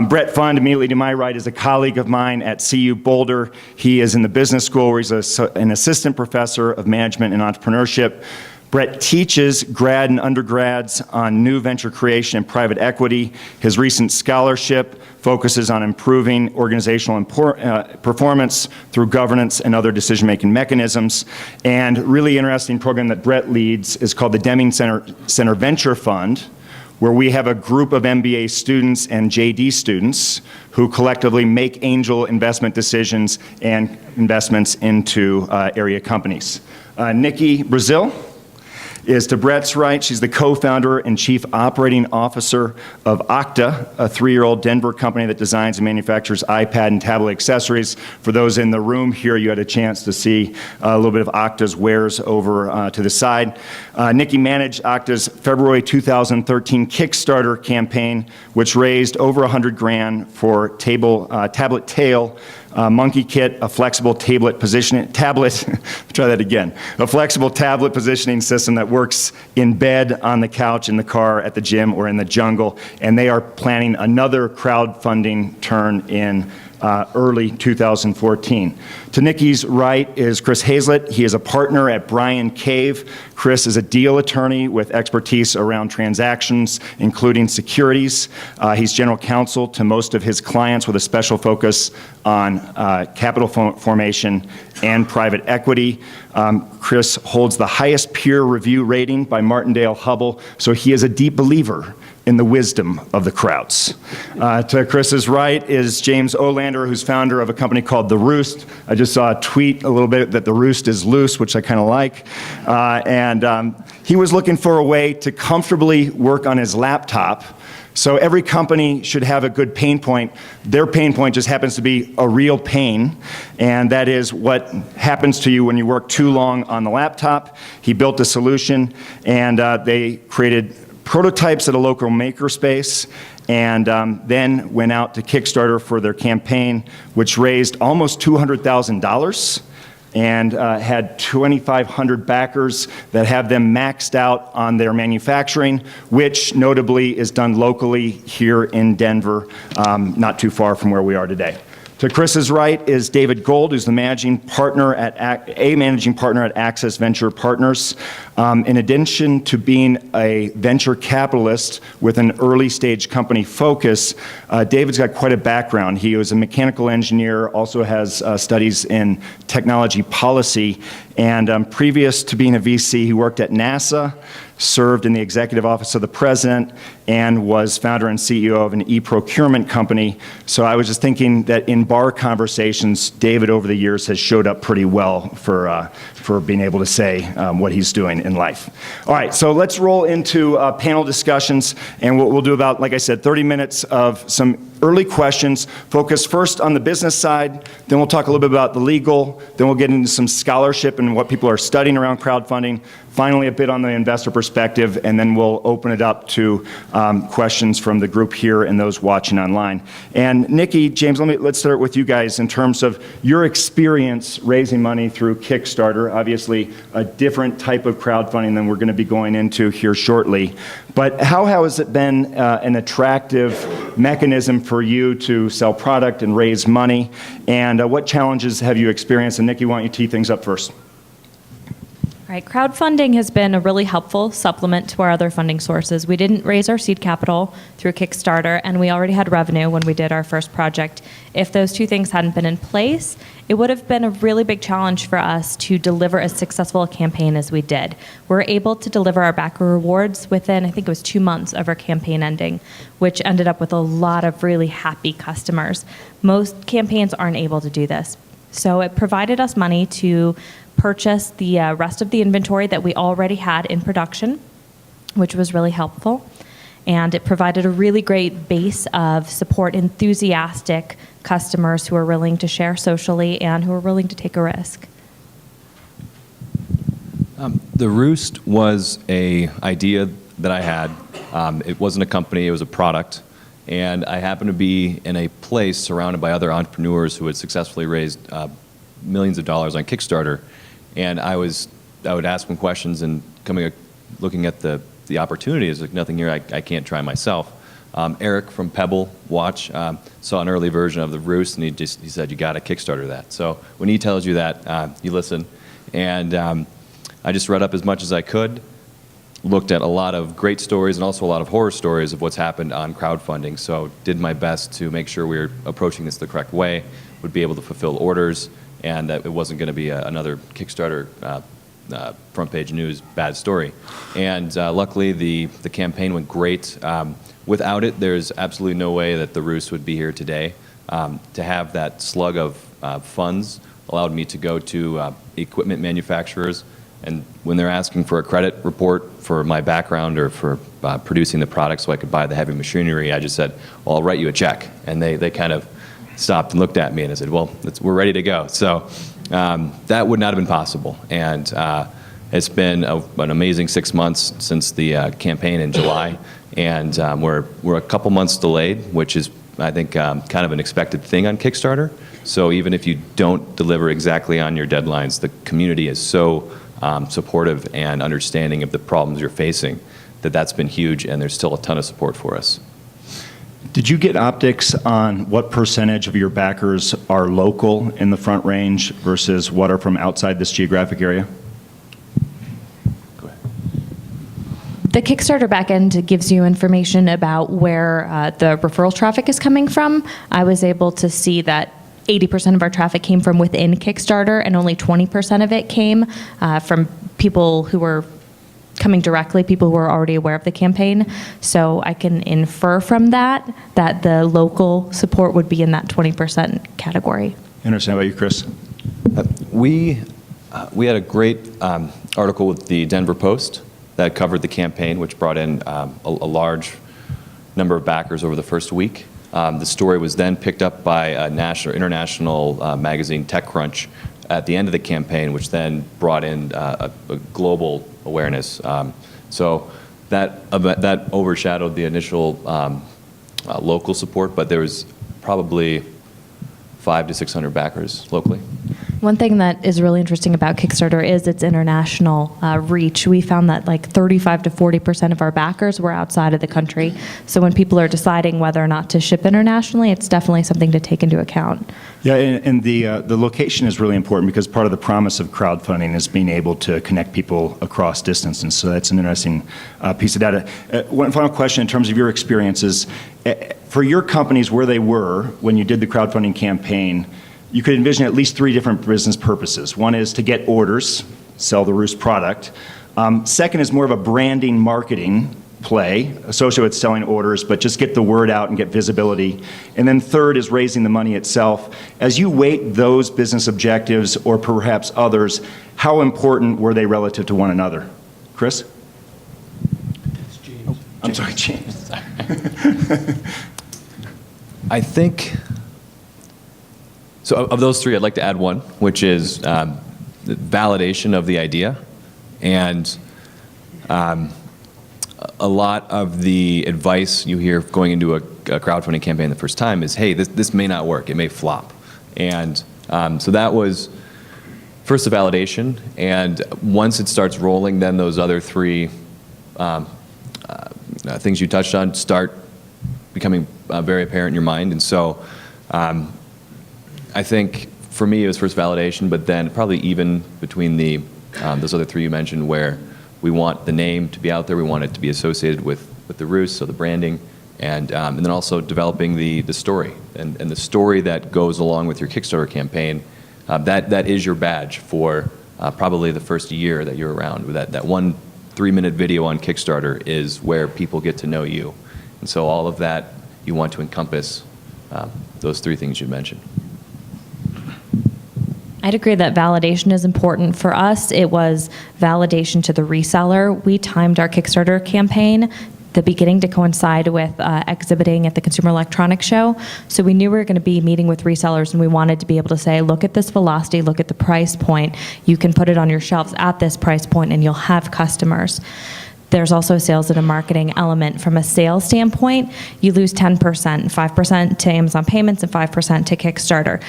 Bret Fund, immediately to my right, is a colleague of mine at CU Boulder. He is in the business school where he's an assistant professor of management and entrepreneurship. Bret teaches grad and undergrads on new venture creation and private equity. His recent scholarship focuses on improving organizational performance through governance and other decision-making mechanisms. And a really interesting program that Bret leads is called the Deming Center Venture Fund, where we have a group of MBA students and JD students who collectively make angel investment decisions and investments into area companies. Nikki Braziel is to Bret's right. She's the co-founder and chief operating officer of Octa, a 3-year-old Denver company that designs and manufactures iPad and tablet accessories. For those in the room here, you had a chance to see a little bit of Octa's wares over to the side. Nikki managed Octa's February 2013 Kickstarter campaign, which raised over $100,000 for tablet tail, monkey kit, a flexible try that again, a flexible tablet positioning system that works in bed, on the couch, in the car, at the gym, or in the jungle. And they are planning another crowdfunding turn in early 2014. To Nikki's right is Chris Hazlett. He is a partner at Bryan Cave. Chris is a deal attorney with expertise around transactions, including securities. He's general counsel to most of his clients with a special focus on capital formation and private equity. Chris holds the highest peer review rating by Martindale-Hubbell, so he is a deep believer in the wisdom of the crowds. To Chris's right is James Olander, who's founder of a company called The Roost. I just saw a tweet a little bit that The Roost is loose, which I kind of like. He was looking for a way to comfortably work on his laptop. So every company should have a good pain point. Their pain point just happens to be a real pain, and that is what happens to you when you work too long on the laptop. He built a solution, and they created prototypes at a local makerspace, and then went out to Kickstarter for their campaign, which raised almost $200,000 and had 2,500 backers that have them maxed out on their manufacturing, which notably is done locally here in Denver, not too far from where we are today. To Chris's right is David Gold, who's the managing partner at Access Venture Partners. In addition to being a venture capitalist with an early stage company focus, David's got quite a background. He was a mechanical engineer, also has studies in technology policy, and previous to being a VC, he worked at NASA, served in the executive office of the president, and was founder and CEO of an e-procurement company. So I was just thinking that in bar conversations, David over the years has showed up pretty well for being able to say what he's doing in life. All right, so let's roll into panel discussions, and we'll do about, like I said, 30 minutes of some early questions, focus first on the business side, then we'll talk a little bit about the legal, then we'll get into some scholarship and what people are studying around crowdfunding. finally, a bit on the investor perspective, and then we'll open it up to questions from the group here and those watching online. And Nikki, James, let's start with you guys in terms of your experience raising money through Kickstarter. Obviously, a different type of crowdfunding than we're going to be going into here shortly. But how has it been an attractive mechanism for you to sell product and raise money? And what challenges have you experienced? And Nikki, why don't you tee things up first? All right, crowdfunding has been a really helpful supplement to our other funding sources. We didn't raise our seed capital through Kickstarter, and we already had revenue when we did our first project. If those two things hadn't been in place, it would have been a really big challenge for us to deliver as successful a campaign as we did. We're able to deliver our backer rewards within, I think it was 2 months of our campaign ending, which ended up with a lot of really happy customers. Most campaigns aren't able to do this. So it provided us money to purchase the rest of the inventory that we already had in production, which was really helpful. And it provided a really great base of support, enthusiastic customers who are willing to share socially and who are willing to take a risk. The Roost was an idea that I had. It wasn't a company, it was a product. And I happened to be in a place surrounded by other entrepreneurs who had successfully raised millions of dollars on Kickstarter. And I would ask them questions and looking at the opportunity, is like nothing here I can't try myself. Eric from Pebble Watch saw an early version of the Roost, and he said, you got to Kickstarter that. So when he tells you that, you listen. And I just read up as much as I could, looked at a lot of great stories and also a lot of horror stories of what's happened on crowdfunding. So did my best to make sure we were approaching this the correct way, would be able to fulfill orders, and that it wasn't going to be another Kickstarter front page news bad story. And luckily the campaign went great. Without it, there's absolutely no way that the Roost would be here today. To have that slug of funds allowed me to go to equipment manufacturers, and when they're asking for a credit report for my background or for producing the product so I could buy the heavy machinery, I just said, well, I'll write you a check. And they kind of stopped and looked at me and I said, well, we're ready to go. So that would not have been possible. And it's been an amazing 6 months since the campaign in July. And we're a couple months delayed, which is, I think, kind of an expected thing on Kickstarter. So even if you don't deliver exactly on your deadlines, the community is so supportive and understanding of the problems you're facing that's been huge, and there's still a ton of support for us. Did you get optics on what percentage of your backers are local in the Front Range versus what are from outside this geographic area? Go ahead. The Kickstarter backend gives you information about where the referral traffic is coming from. I was able to see that 80% of our traffic came from within Kickstarter, and only 20% of it came from people who were coming directly, people who are already aware of the campaign. So I can infer from that the local support would be in that 20% category. Interesting. How about you, Chris? We had a great article with the Denver Post that covered the campaign, which brought in a large number of backers over the first week. The story was then picked up by a national or international magazine, TechCrunch, at the end of the campaign, which then brought in a global awareness. So that overshadowed the initial local support, but there was probably 500 to 600 backers locally. One thing that is really interesting about Kickstarter is its international reach. We found that like 35 to 40% of our backers were outside of the country. So when people are deciding whether or not to ship internationally, it's definitely something to take into account. Yeah, and the location is really important because part of the promise of crowdfunding is being able to connect people across distance, and so that's an interesting piece of data. One final question in terms of your experiences. For your companies where they were when you did the crowdfunding campaign, you could envision at least 3 different business purposes. One is to get orders, sell the Roost product. Second is more of a branding marketing play associated with selling orders, but just get the word out and get visibility. And then third is raising the money itself. As you weight those business objectives or perhaps others, how important were they relative to one another? Chris? It's James. I'm sorry, James. I think, so of those 3, I'd like to add one, which is the validation of the idea. And a lot of the advice you hear going into a crowdfunding campaign the first time is, hey, this may not work, it may flop. And so that was first the validation, and once it starts rolling, then those other three things you touched on start becoming very apparent in your mind. And so I think for me it was first validation, but then probably even between those other three you mentioned, where we want the name to be out there, we want it to be associated with the roost, so the branding, and then also developing the story, and the story that goes along with your Kickstarter campaign. That is your badge for probably the first year that you're around. That 1 3-minute video on Kickstarter is where people get to know you. And so all of that, you want to encompass those three things you mentioned. I'd agree that validation is important. For us, it was validation to the reseller. We timed our Kickstarter campaign, the beginning, to coincide with exhibiting at the Consumer Electronics Show. So we knew we were going to be meeting with resellers, and we wanted to be able to say, look at this velocity, look at the price point. You can put it on your shelves at this price point, and you'll have customers. There's also a sales and a marketing element. From a sales standpoint, you lose 10%, 5% to Amazon payments and 5% to Kickstarter.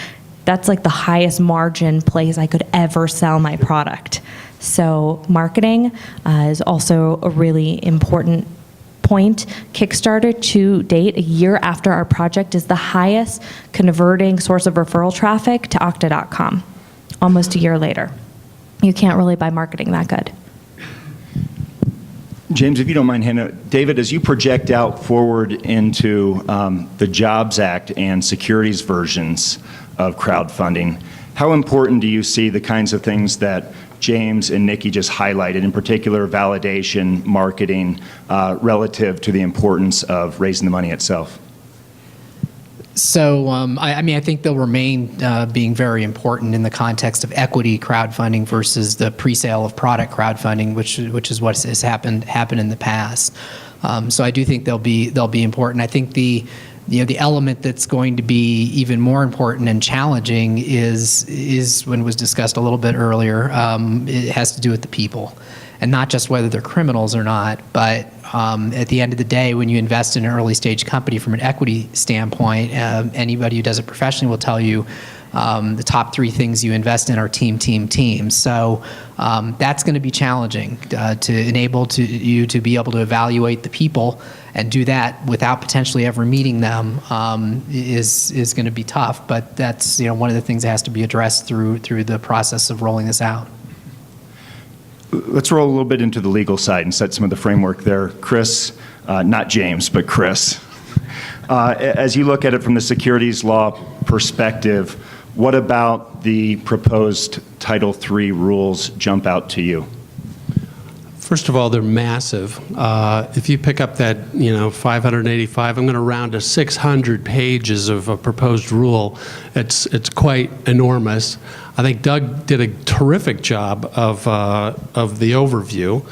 That's like the highest margin place I could ever sell my product. So marketing is also a really important point. Kickstarter to date, a year after our project, is the highest converting source of referral traffic to Octa.com, almost a year later. You can't really buy marketing that good. James, if you don't mind, Hannah, David, as you project out forward into the Jobs Act and securities versions of crowdfunding, how important do you see the kinds of things that James and Nikki just highlighted, in particular validation, marketing, relative to the importance of raising the money itself? So, I mean, I think they'll remain being very important in the context of equity crowdfunding versus the pre-sale of product crowdfunding, which is what has happened in the past. So I do think they'll be important. I think the element that's going to be even more important and challenging is when it was discussed a little bit earlier. It has to do with the people, and not just whether they're criminals or not, but at the end of the day, when you invest in an early stage company from an equity standpoint, anybody who does it professionally will tell you the top 3 things you invest in are team. So that's going to be challenging to enable you to be able to evaluate the people and do that without potentially ever meeting them is going to be tough. But that's one of the things that has to be addressed through the process of rolling this out. Let's roll a little bit into the legal side and set some of the framework there. Chris, not James, but Chris. As you look at it from the securities law perspective, what about the proposed Title III rules jump out to you? First of all, they're massive. If you pick up that, 585, I'm going to round to 600 pages of a proposed rule. It's quite enormous. I think Doug did a terrific job of the overview,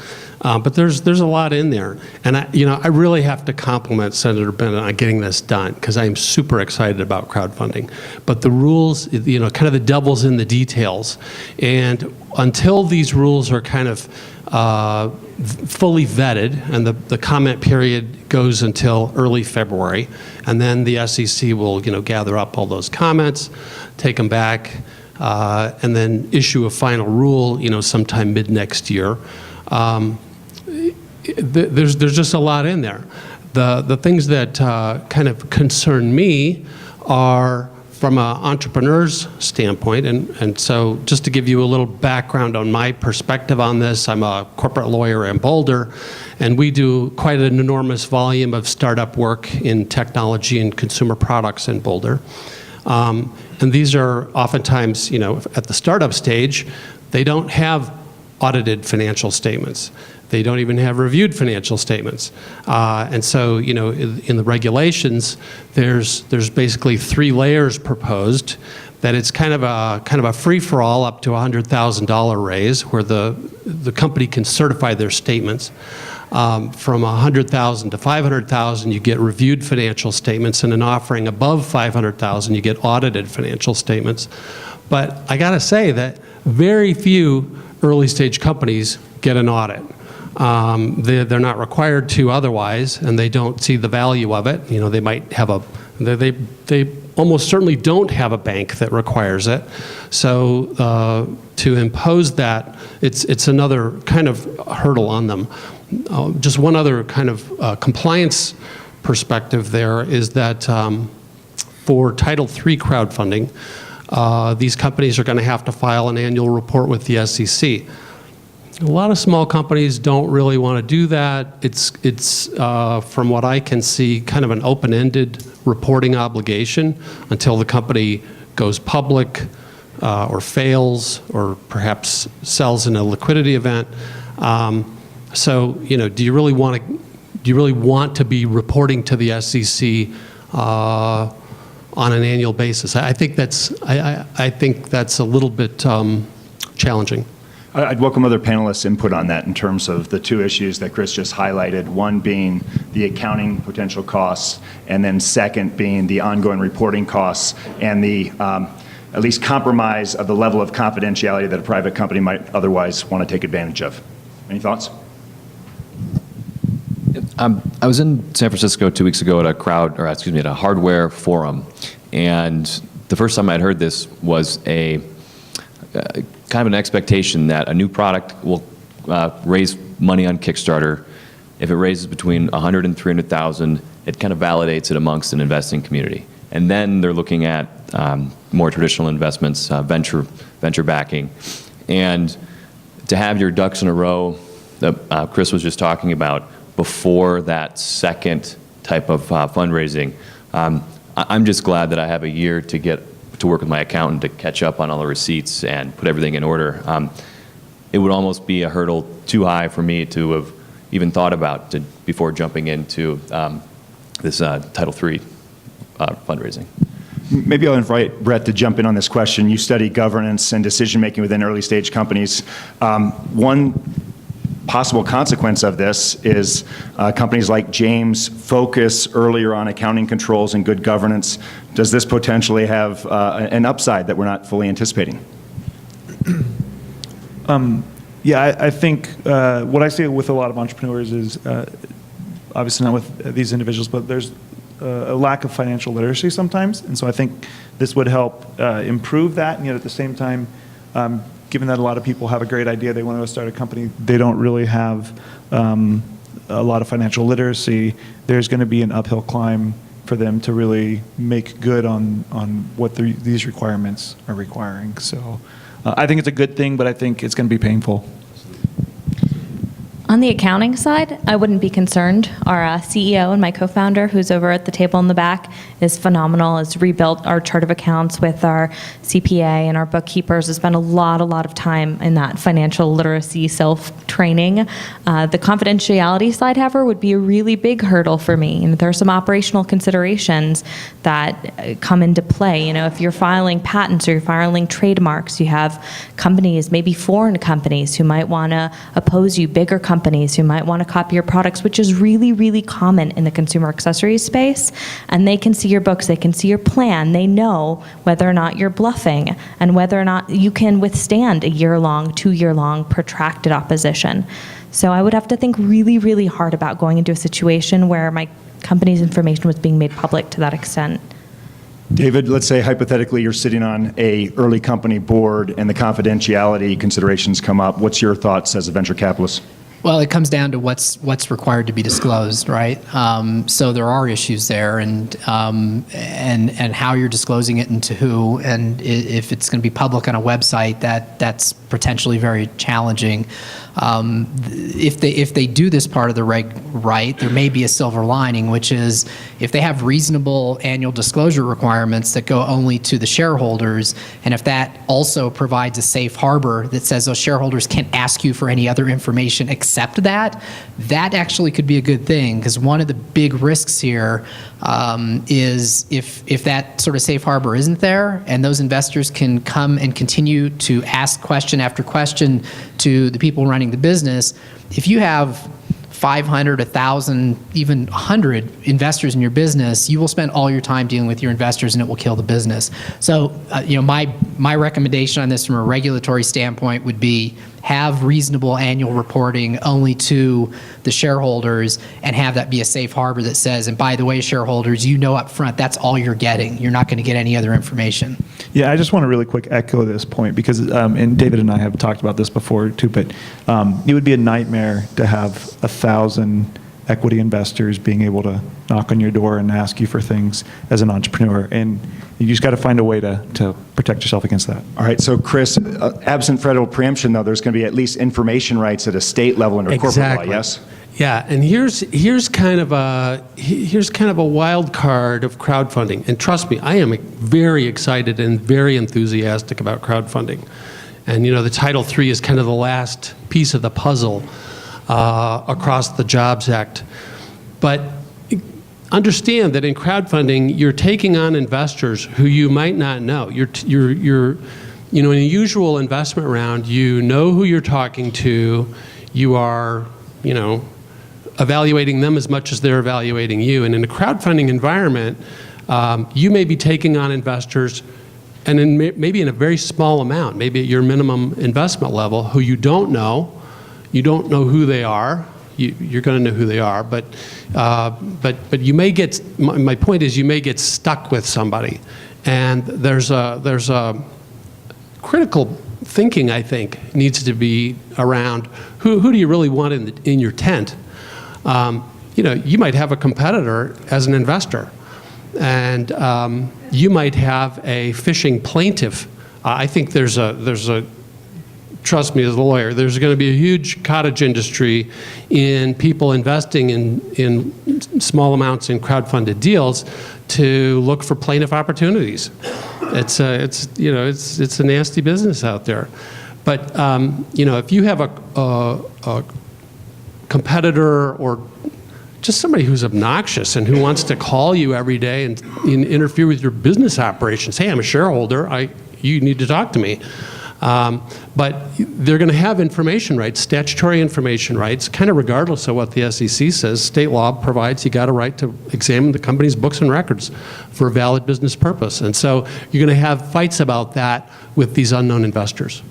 but there's a lot in there. And I really have to compliment Senator Bennet on getting this done, because I'm super excited about crowdfunding. But the rules, kind of the devil's in the details. And until these rules are kind of fully vetted, and the comment period goes until early February, and then the SEC will gather up all those comments, take them back, and then issue a final rule sometime mid next year. There's just a lot in there. The things that kind of concern me are from an entrepreneur's standpoint, and so just to give you a little background on my perspective on this, I'm a corporate lawyer in Boulder, and we do quite an enormous volume of startup work in technology and consumer products in Boulder. And these are oftentimes, at the startup stage, they don't have audited financial statements. They don't even have reviewed financial statements. And so, in the regulations, there's basically 3 layers proposed, that it's kind of a free-for-all up to $100,000 raise, where the company can certify their statements. From $100,000 to $500,000, you get reviewed financial statements, and an offering above $500,000, you get audited financial statements. But I got to say that very few early-stage companies get an audit. They're not required to otherwise, and they don't see the value of it. You know, they might have they almost certainly don't have a bank that requires it. So to impose that, it's another kind of hurdle on them. Just one other kind of compliance perspective there is that for Title III crowdfunding, these companies are going to have to file an annual report with the SEC. A lot of small companies don't really want to do that. It's from what I can see, kind of an open-ended reporting obligation until the company goes public or fails or perhaps sells in a liquidity event. So, you know, do you really want to be reporting to the SEC on an annual basis? I think that's a little bit challenging. I'd welcome other panelists' input on that in terms of the two issues that Chris just highlighted, one being the accounting potential costs, and then second being the ongoing reporting costs and the at least compromise of the level of confidentiality that a private company might otherwise want to take advantage of. Any thoughts? I was in San Francisco 2 weeks ago at a hardware forum, and the first time I'd heard this was a kind of an expectation that a new product will raise money on Kickstarter. If it raises between 100 and 300,000, it kind of validates it amongst an investing community. And then they're looking at more traditional investments, venture backing, and to have your ducks in a row that Chris was just talking about before that second type of fundraising. I'm just glad that I have a year to get to work with my accountant to catch up on all the receipts and put everything in order. It would almost be a hurdle too high for me to have even thought about before jumping into this Title III fundraising. Maybe I'll invite Bret to jump in on this question. You study governance and decision-making within early-stage companies. One possible consequence of this is companies like James focus earlier on accounting controls and good governance. Does this potentially have an upside that we're not fully anticipating? Yeah, I think what I see with a lot of entrepreneurs is, obviously not with these individuals, but there's a lack of financial literacy sometimes. And so I think this would help improve that. And yet at the same time, given that a lot of people have a great idea, they want to start a company, they don't really have a lot of financial literacy, there's going to be an uphill climb for them to really make good on what these requirements are requiring. So I think it's a good thing, but I think it's going to be painful. On the accounting side, I wouldn't be concerned. Our CEO and my co-founder, who's over at the table in the back, is phenomenal, has rebuilt our chart of accounts with our CPA and our bookkeepers, has spent a lot of time in that financial literacy self-training. The confidentiality side, however, would be a really big hurdle for me. And there are some operational considerations that come into play. You know, if you're filing patents or you're filing trademarks, you have companies, maybe foreign companies, who might want to oppose you, bigger companies who might want to copy your products, which is really common in the consumer accessories space. And they can see your books, they can see your plan, they know whether or not you're bluffing and whether or not you can withstand a year-long, 2-year-long protracted opposition. So I would have to think really hard about going into a situation where my company's information was being made public to that extent. David, let's say hypothetically you're sitting on a early company board and the confidentiality considerations come up. What's your thoughts as a venture capitalist? Well, it comes down to what's required to be disclosed, right? So there are issues there, and how you're disclosing it and to who, and if it's going to be public on a website, that's potentially very challenging. If they do this part of the reg right, there may be a silver lining, which is if they have reasonable annual disclosure requirements that go only to the shareholders, and if that also provides a safe harbor that says those shareholders can't ask you for any other information except that actually could be a good thing, because one of the big risks here is if that sort of safe harbor isn't there and those investors can come and continue to ask question after question to the people running the business, if you have 500, 1,000, even 100 investors in your business, you will spend all your time dealing with your investors and it will kill the business. So, my recommendation on this from a regulatory standpoint would be have reasonable annual reporting only to the shareholders and have that be a safe harbor that says, and by the way, shareholders, you know up front, that's all you're getting. You're not going to get any other information. Yeah, I just want to really quick echo this point because, and David and I have talked about this before too, but it would be a nightmare to have 1,000 equity investors being able to knock on your door and ask you for things as an entrepreneur. And you just got to find a way to protect yourself against that. All right, so Chris, absent federal preemption, though, there's going to be at least information rights at a state level under corporate law, yes? Yeah, and here's kind of a wild card of crowdfunding. And trust me, I am very excited and very enthusiastic about crowdfunding. And the Title III is kind of the last piece of the puzzle across the Jobs Act. But understand that in crowdfunding, you're taking on investors who you might not know. In a usual investment round, you know who you're talking to. You are, evaluating them as much as they're evaluating you. And in a crowdfunding environment, you may be taking on investors, and maybe in a very small amount, maybe at your minimum investment level, who you don't know. You don't know who they are. You're going to know who they are, but you may get. My point is, you may get stuck with somebody, and there's a critical thinking, I think, needs to be around who do you really want in your tent. You might have a competitor as an investor, and you might have a fishing plaintiff. I think there's a trust me as a lawyer, there's going to be a huge cottage industry in people investing in small amounts in crowdfunded deals to look for plaintiff opportunities. It's a nasty business out there. But if you have a competitor or just somebody who's obnoxious and who wants to call you every day and interfere with your business operations, hey, I'm a shareholder, you need to talk to me. But they're going to have information rights, statutory information rights, kind of regardless of what the SEC says. State law provides you got a right to examine the company's books and records for a valid business purpose. And so you're going to have fights about that with these unknown investors.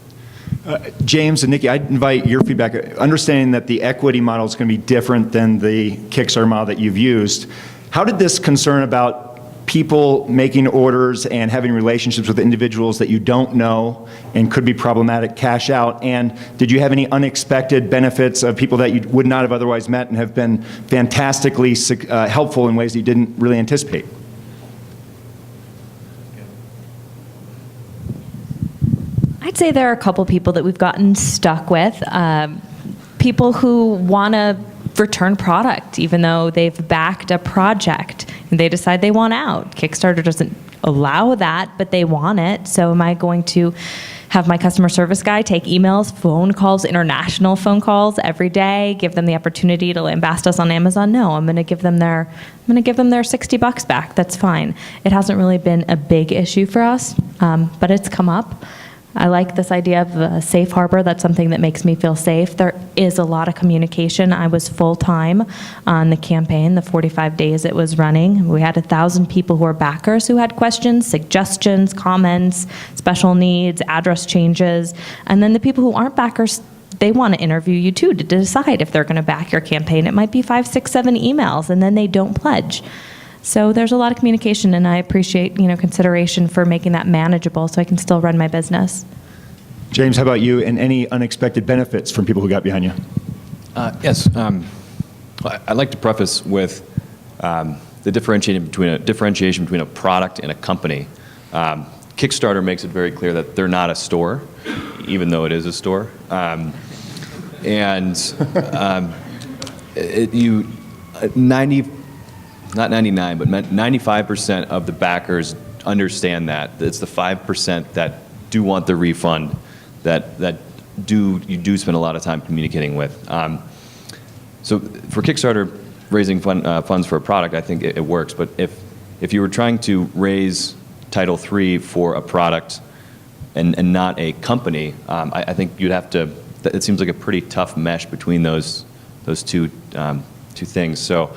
James and Nikki, I'd invite your feedback. Understanding that the equity model is going to be different than the Kickstarter model that you've used, how did this concern about people making orders and having relationships with individuals that you don't know and could be problematic cash out? And did you have any unexpected benefits of people that you would not have otherwise met and have been fantastically helpful in ways that you didn't really anticipate? I'd say there are a couple people that we've gotten stuck with. People who want to return product, even though they've backed a project and they decide they want out. Kickstarter doesn't allow that, but they want it. So am I going to have my customer service guy take emails, phone calls, international phone calls every day, give them the opportunity to lambast us on Amazon? No, I'm going to give them their $60 back. That's fine. It hasn't really been a big issue for us, but it's come up. I like this idea of a safe harbor. That's something that makes me feel safe. There is a lot of communication. I was full-time on the campaign, the 45 days it was running. We had 1,000 people who were backers who had questions, suggestions, comments, special needs, address changes. And then the people who aren't backers, they want to interview you too to decide if they're going to back your campaign. It might be 5, 6, 7 emails, and then they don't pledge. So there's a lot of communication, and I appreciate consideration for making that manageable so I can still run my business. James, how about you, and any unexpected benefits from people who got behind you? Yes. I'd like to preface with the differentiation between a product and a company. Kickstarter makes it very clear that they're not a store, even though it is a store. Not 99, but 95% of the backers understand that. It's the 5% that do want the refund that you do spend a lot of time communicating with. So for Kickstarter, raising funds for a product, I think it works. But if you were trying to raise Title III for a product and not a company, I think you'd have to. It seems like a pretty tough mesh between those two things. So.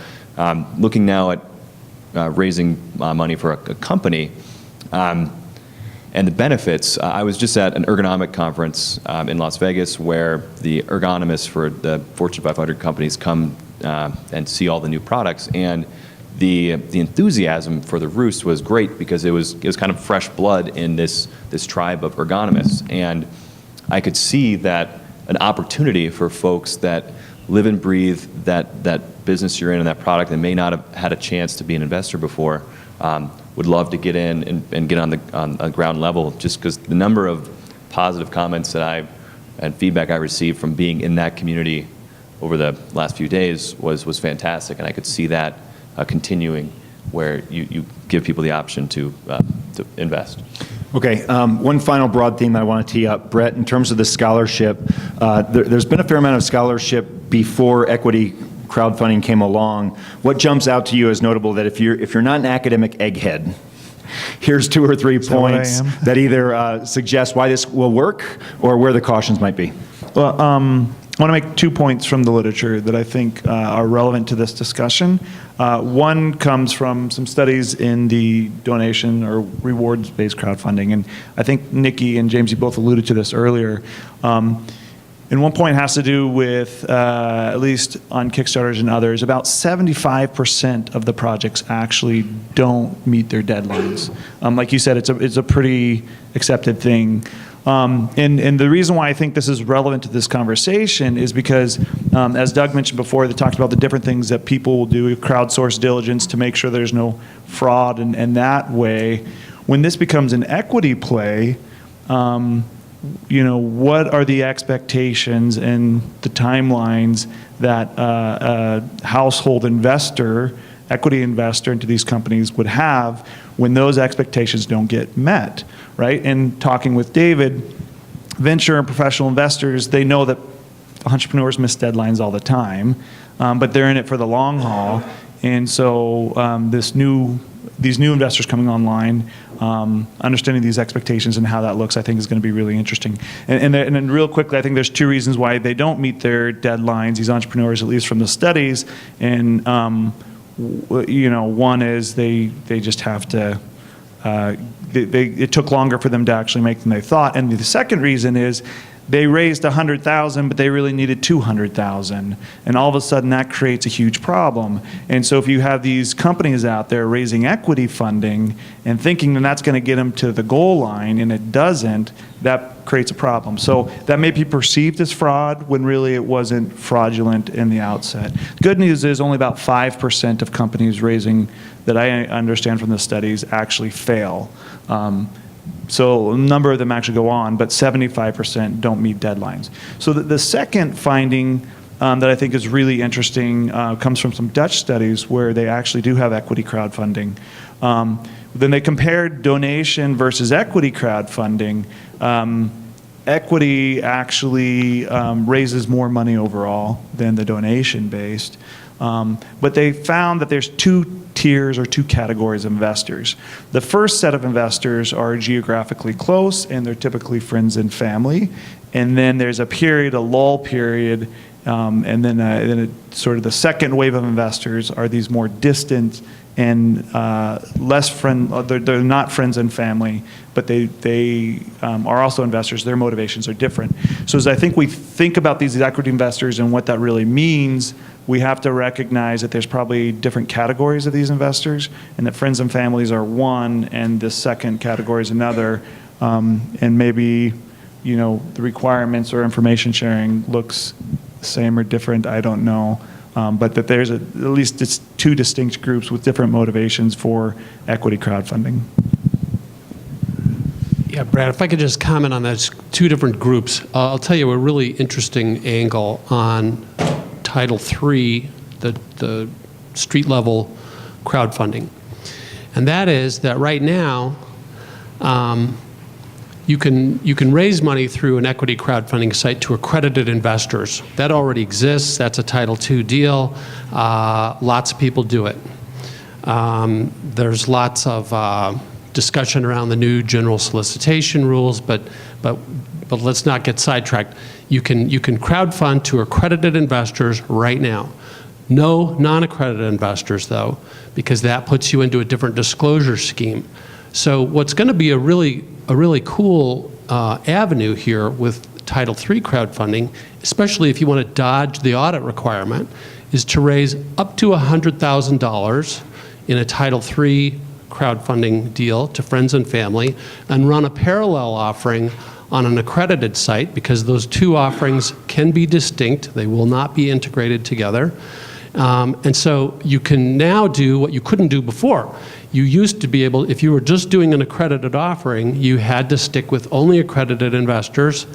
Looking now at raising money for a company, And the benefits, I was just at an ergonomic conference in Las Vegas where the ergonomists for the Fortune 500 companies come and see all the new products. And the enthusiasm for the Roost was great because it was kind of fresh blood in this tribe of ergonomists. And I could see that an opportunity for folks that live and breathe that business you're in and that product and may not have had a chance to be an investor before, would love to get in and get on the ground level, just because the number of positive comments and feedback I received from being in that community over the last few days was fantastic, and I could see that continuing where you give people the option to invest. Okay, one final broad theme I want to tee up. Bret, in terms of the scholarship, there's been a fair amount of scholarship before equity crowdfunding came along. What jumps out to you as notable that if you're not an academic egghead, here's 2 or 3 points that either suggest why this will work or where the cautions might be? Well, I want to make 2 points from the literature that I think are relevant to this discussion. One comes from some studies in the donation or rewards-based crowdfunding, and I think Nikki and James, you both alluded to this earlier. And one point has to do with, at least on Kickstarters and others, about 75% of the projects actually don't meet their deadlines. Like you said, it's a pretty accepted thing. And the reason why I think this is relevant to this conversation is because, as Doug mentioned before, they talked about the different things that people will do, crowdsource diligence to make sure there's no fraud, and that way, when this becomes an equity play, what are the expectations and the timelines that a household investor, equity investor into these companies would have when those expectations don't get met, right? And talking with David, venture and professional investors, they know that entrepreneurs miss deadlines all the time, but they're in it for the long haul. And so these new investors coming online, understanding these expectations and how that looks, I think is going to be really interesting. And then real quickly, I think there's 2 reasons why they don't meet their deadlines, these entrepreneurs, at least from the studies. And one is they just have to, it took longer for them to actually make than they thought. And the second reason is they raised $100,000, but they really needed $200,000. And all of a sudden that creates a huge problem. And so if you have these companies out there raising equity funding and thinking that that's going to get them to the goal line and it doesn't, that creates a problem. So that may be perceived as fraud when really it wasn't fraudulent in the outset. The good news is only about 5% of companies raising, that I understand from the studies, actually fail. So a number of them actually go on, but 75% don't meet deadlines. So the second finding that I think is really interesting comes from some Dutch studies where they actually do have equity crowdfunding. Then they compared donation versus equity crowdfunding. Equity actually raises more money overall than the donation-based. But they found that there's 2 tiers or 2 categories of investors. The first set of investors are geographically close, and they're typically friends and family. And then there's a lull period, and then sort of the second wave of investors are these more distant and they're not friends and family, but they are also investors. Their motivations are different. So as I think we think about these equity investors and what that really means, we have to recognize that there's probably different categories of these investors, and that friends and families are one, and the second category is another, and maybe the requirements or information sharing looks the same or different, I don't know. But that there's at least it's 2 distinct groups with different motivations for equity crowdfunding. Yeah, Brad, if I could just comment on those 2 different groups. I'll tell you a really interesting angle on Title III, the street-level crowdfunding. And that is that right now, you can raise money through an equity crowdfunding site to accredited investors. That already exists. That's a Title II deal. Lots of people do it. There's lots of discussion around the new general solicitation rules, but let's not get sidetracked. You can crowdfund to accredited investors right now. No non-accredited investors, though, because that puts you into a different disclosure scheme. So what's going to be a really a really cool avenue here with Title III crowdfunding, especially if you want to dodge the audit requirement, is to raise up to $100,000 in a Title III crowdfunding deal to friends and family and run a parallel offering on an accredited site, because those two offerings can be distinct. They will not be integrated together. And so you can now do what you couldn't do before. You used to be able, if you were just doing an accredited offering, you had to stick with only accredited investors.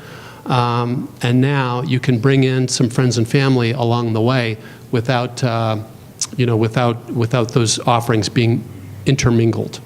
And now you can bring in some friends and family along the way without, without those offerings being intermingled.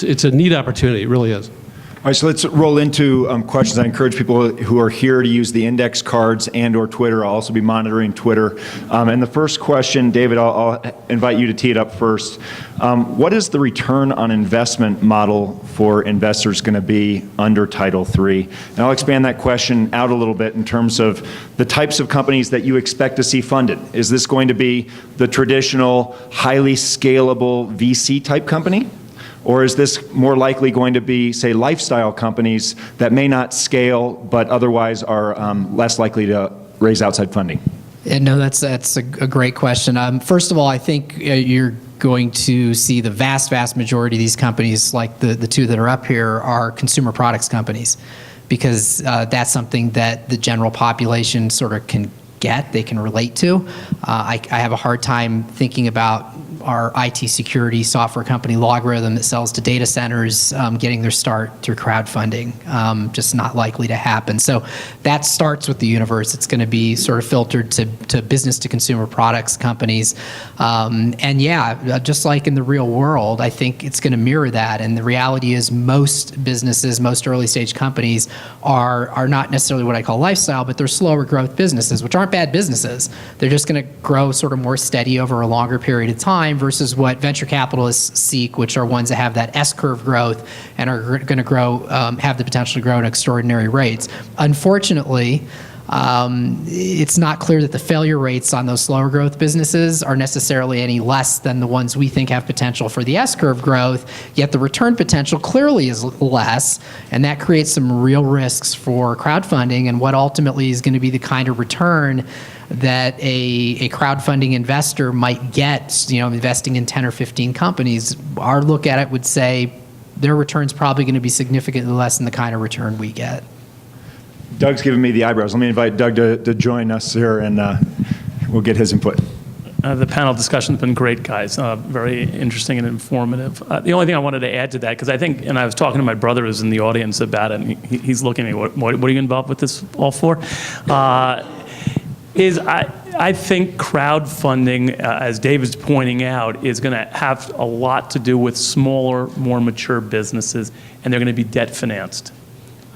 It's a neat opportunity, it really is. All right, so let's roll into questions. I encourage people who are here to use the index cards and/or Twitter. I'll also be monitoring Twitter. And the first question, David, I'll invite you to tee it up first. What is the return on investment model for investors going to be under Title III? And I'll expand that question out a little bit in terms of the types of companies that you expect to see funded. Is this going to be the traditional, highly scalable VC type company? Or is this more likely going to be, say, lifestyle companies that may not scale but otherwise are less likely to raise outside funding? No, that's a great question. First of all, I think you're going to see the vast majority of these companies, like the two that are up here, are consumer products companies, because that's something that the general population sort of can get, they can relate to. I have a hard time thinking about our IT security software company, Logarithm, that sells to data centers, getting their start through crowdfunding. Just not likely to happen. So that starts with the universe. It's going to be sort of filtered to business to consumer products companies. And yeah, just like in the real world, I think it's going to mirror that. And the reality is most businesses, most early stage companies are not necessarily what I call lifestyle, but they're slower growth businesses, which aren't bad businesses. They're just going to grow sort of more steady over a longer period of time versus what venture capitalists seek, which are ones that have that S-curve growth and are going to grow, have the potential to grow at extraordinary rates. Unfortunately, it's not clear that the failure rates on those slower growth businesses are necessarily any less than the ones we think have potential for the S-curve growth, yet the return potential clearly is less, and that creates some real risks for crowdfunding and what ultimately is going to be the kind of return that a crowdfunding investor might get, investing in 10 or 15 companies. Our look at it would say their return's probably going to be significantly less than the kind of return we get. Doug's giving me the eyebrows. Let me invite Doug to join us here, and we'll get his input. The panel discussion's been great, guys. Very interesting and informative. The only thing I wanted to add to that, because I think, and I was talking to my brother who's in the audience about it, and he's looking at me, what are you involved with this all for? I think crowdfunding, as David's pointing out, is going to have a lot to do with smaller, more mature businesses, and they're going to be debt financed.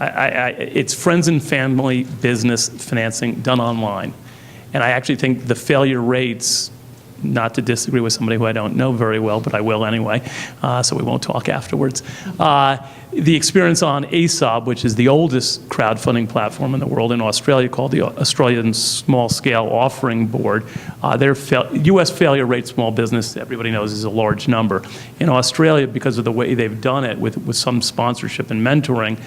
It's friends and family business financing done online. And I actually think the failure rates, not to disagree with somebody who I don't know very well, but I will anyway, so we won't talk afterwards. The experience on ASOB, which is the oldest crowdfunding platform in the world in Australia, called the Australian Small Scale Offering Board, their U.S. failure rate small business, everybody knows, is a large number. In Australia, because of the way they've done it with some sponsorship and mentoring,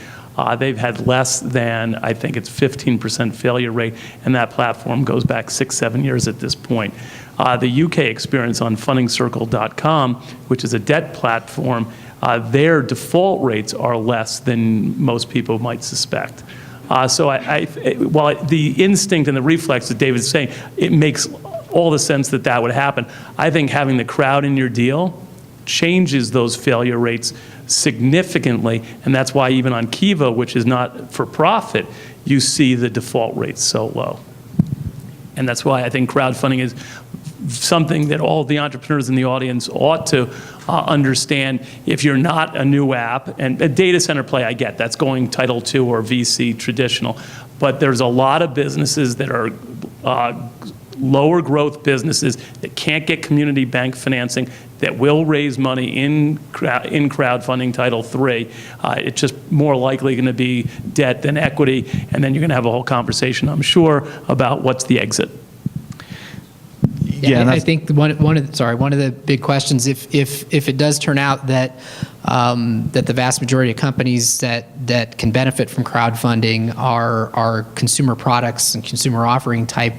they've had less than, I think it's 15% failure rate, and that platform goes back 6-7 years at this point. The UK experience on fundingcircle.com, which is a debt platform, their default rates are less than most people might suspect. So while the instinct and the reflex that David's saying, it makes all the sense that would happen. I think having the crowd in your deal changes those failure rates significantly, and that's why even on Kiva, which is not for profit, you see the default rates so low. And that's why I think crowdfunding is something that all the entrepreneurs in the audience ought to understand. If you're not a new app, and a data center play, I get, that's going Title II or VC traditional, but there's a lot of businesses that are lower growth businesses that can't get community bank financing that will raise money in crowdfunding Title III. It's just more likely going to be debt than equity, and then you're going to have a whole conversation, I'm sure, about what's the exit. Yeah, I think one of the big questions, if it does turn out that that the vast majority of companies that can benefit from crowdfunding are consumer products and consumer offering type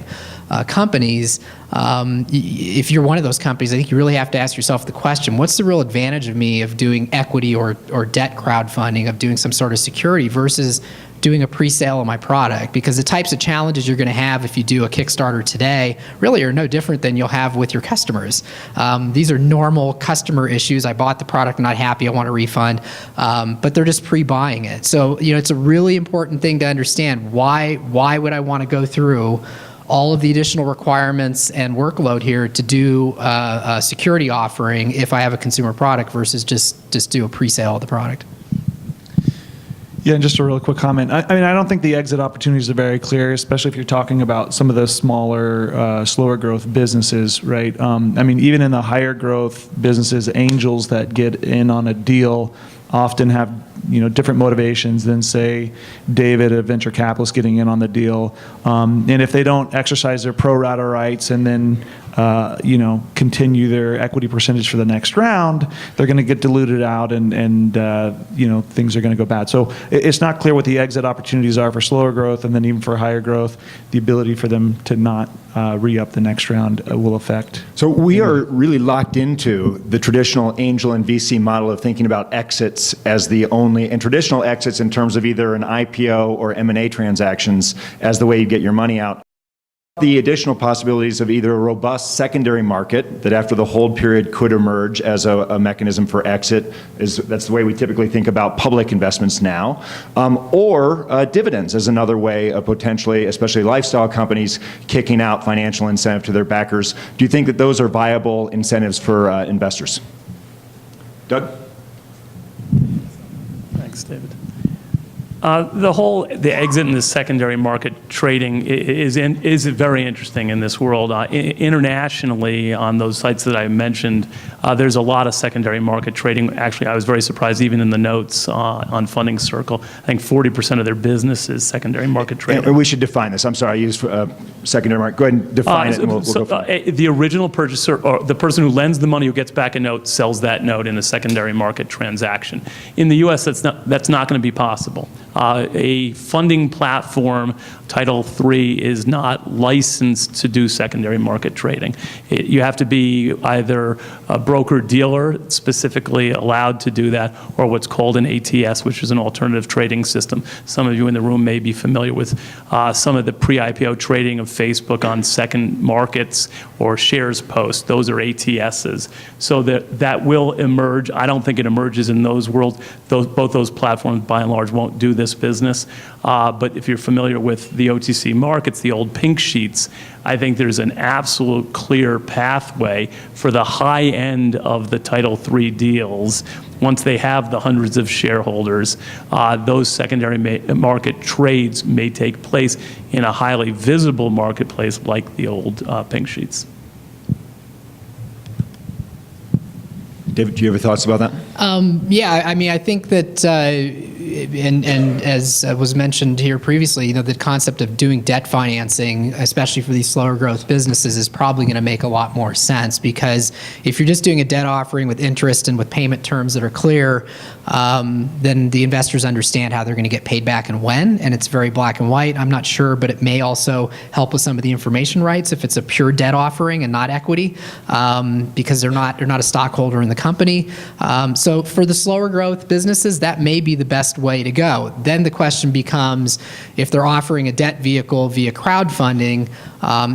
companies. If you're one of those companies, I think you really have to ask yourself the question, what's the real advantage of me of doing equity or debt crowdfunding, of doing some sort of security versus doing a pre-sale of my product? Because the types of challenges you're going to have if you do a Kickstarter today really are no different than you'll have with your customers. These are normal customer issues. I bought the product, I'm not happy, I want a refund, but they're just pre-buying it. So, it's a really important thing to understand. Why would I want to go through all of the additional requirements and workload here to do a security offering if I have a consumer product versus just do a pre-sale of the product? Yeah, and just a real quick comment. I mean, I don't think the exit opportunities are very clear, especially if you're talking about some of the smaller, slower growth businesses, right? I mean, even in the higher growth businesses, angels that get in on a deal often have, different motivations than, say, David, a venture capitalist, getting in on the deal. And if they don't exercise their pro rata rights and then, continue their equity percentage for the next round, they're going to get diluted out and things are going to go bad. So it's not clear what the exit opportunities are for slower growth, and then even for higher growth, the ability for them to not re-up the next round will affect. So we are really locked into the traditional angel and VC model of thinking about exits as the only, and traditional exits in terms of either an IPO or M&A transactions as the way you get your money out. The additional possibilities of either a robust secondary market that after the hold period could emerge as a mechanism for exit, that's the way we typically think about public investments now, or dividends as another way of potentially, especially lifestyle companies, kicking out financial incentive to their backers. Do you think that those are viable incentives for investors? Doug? Thanks, David. The exit in the secondary market trading is very interesting in this world. Internationally, on those sites that I mentioned, there's a lot of secondary market trading. Actually, I was very surprised, even in the notes on Funding Circle, I think 40% of their business is secondary market trading. And we should define this. I'm sorry, I used secondary market. Go ahead and define it, and we'll go from there. The original purchaser, or the person who lends the money, who gets back a note, sells that note in a secondary market transaction. In the U.S., that's not going to be possible. A funding platform, Title III, is not licensed to do secondary market trading. You have to be either a broker-dealer specifically allowed to do that, or what's called an ATS, which is an alternative trading system. Some of you in the room may be familiar with some of the pre-IPO trading of Facebook on second markets or shares post. Those are ATSs. So that will emerge. I don't think it emerges in those worlds. Both those platforms, by and large, won't do this business. But if you're familiar with the OTC markets, the old pink sheets, I think there's an absolute clear pathway for the high end of the Title III deals. Once they have the hundreds of shareholders, those secondary market trades may take place in a highly visible marketplace like the old pink sheets. David, do you have thoughts about that? Yeah, I mean, I think that, and as was mentioned here previously, the concept of doing debt financing, especially for these slower growth businesses, is probably going to make a lot more sense, because if you're just doing a debt offering with interest and with payment terms that are clear, then the investors understand how they're going to get paid back and when, and it's very black and white. I'm not sure, but it may also help with some of the information rights if it's a pure debt offering and not equity, because they're not a stockholder in the company. So for the slower growth businesses, that may be the best way to go. Then the question becomes, if they're offering a debt vehicle via crowdfunding,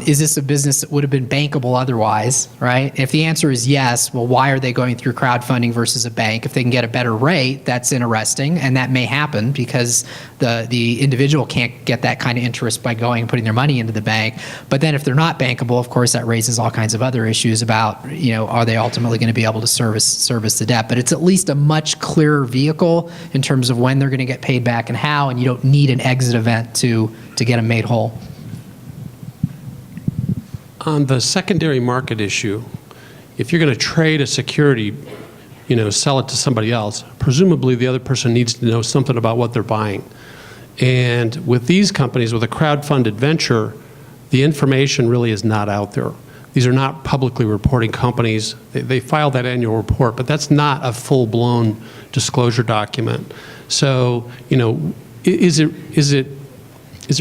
is this a business that would have been bankable otherwise, right? If the answer is yes, well, why are they going through crowdfunding versus a bank? If they can get a better rate, that's interesting, and that may happen because the individual can't get that kind of interest by going and putting their money into the bank. But then if they're not bankable, of course, that raises all kinds of other issues about, are they ultimately going to be able to service the debt? But it's at least a much clearer vehicle in terms of when they're going to get paid back and how, and you don't need an exit event to get them made whole. On the secondary market issue, if you're going to trade a security, sell it to somebody else, presumably the other person needs to know something about what they're buying. And with these companies, with a crowdfunded venture, the information really is not out there. These are not publicly reporting companies. They file that annual report, but that's not a full-blown disclosure document. So, you know, is it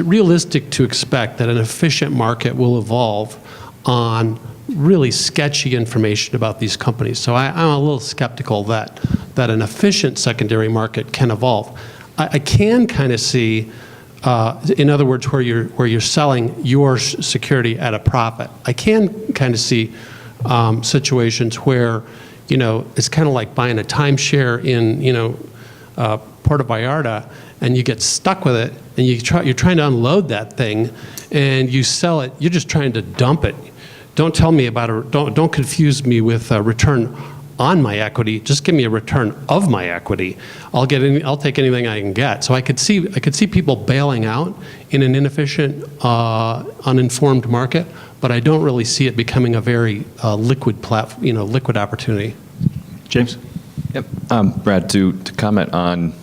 realistic to expect that an efficient market will evolve on really sketchy information about these companies? So I'm a little skeptical that an efficient secondary market can evolve. I can kind of see, in other words, where you're selling your security at a profit. I can kind of see situations where, you know, it's kind of like buying a timeshare in, you know, Puerto Vallarta, and you get stuck with it, and you're trying to unload that thing, and you sell it. You're just trying to dump it. Don't tell me about don't confuse me with a return on my equity. Just give me a return of my equity. I'll take anything I can get. So I could see people bailing out in an inefficient, uninformed market, but I don't really see it becoming a very liquid opportunity. James? Yep. Brad, to comment on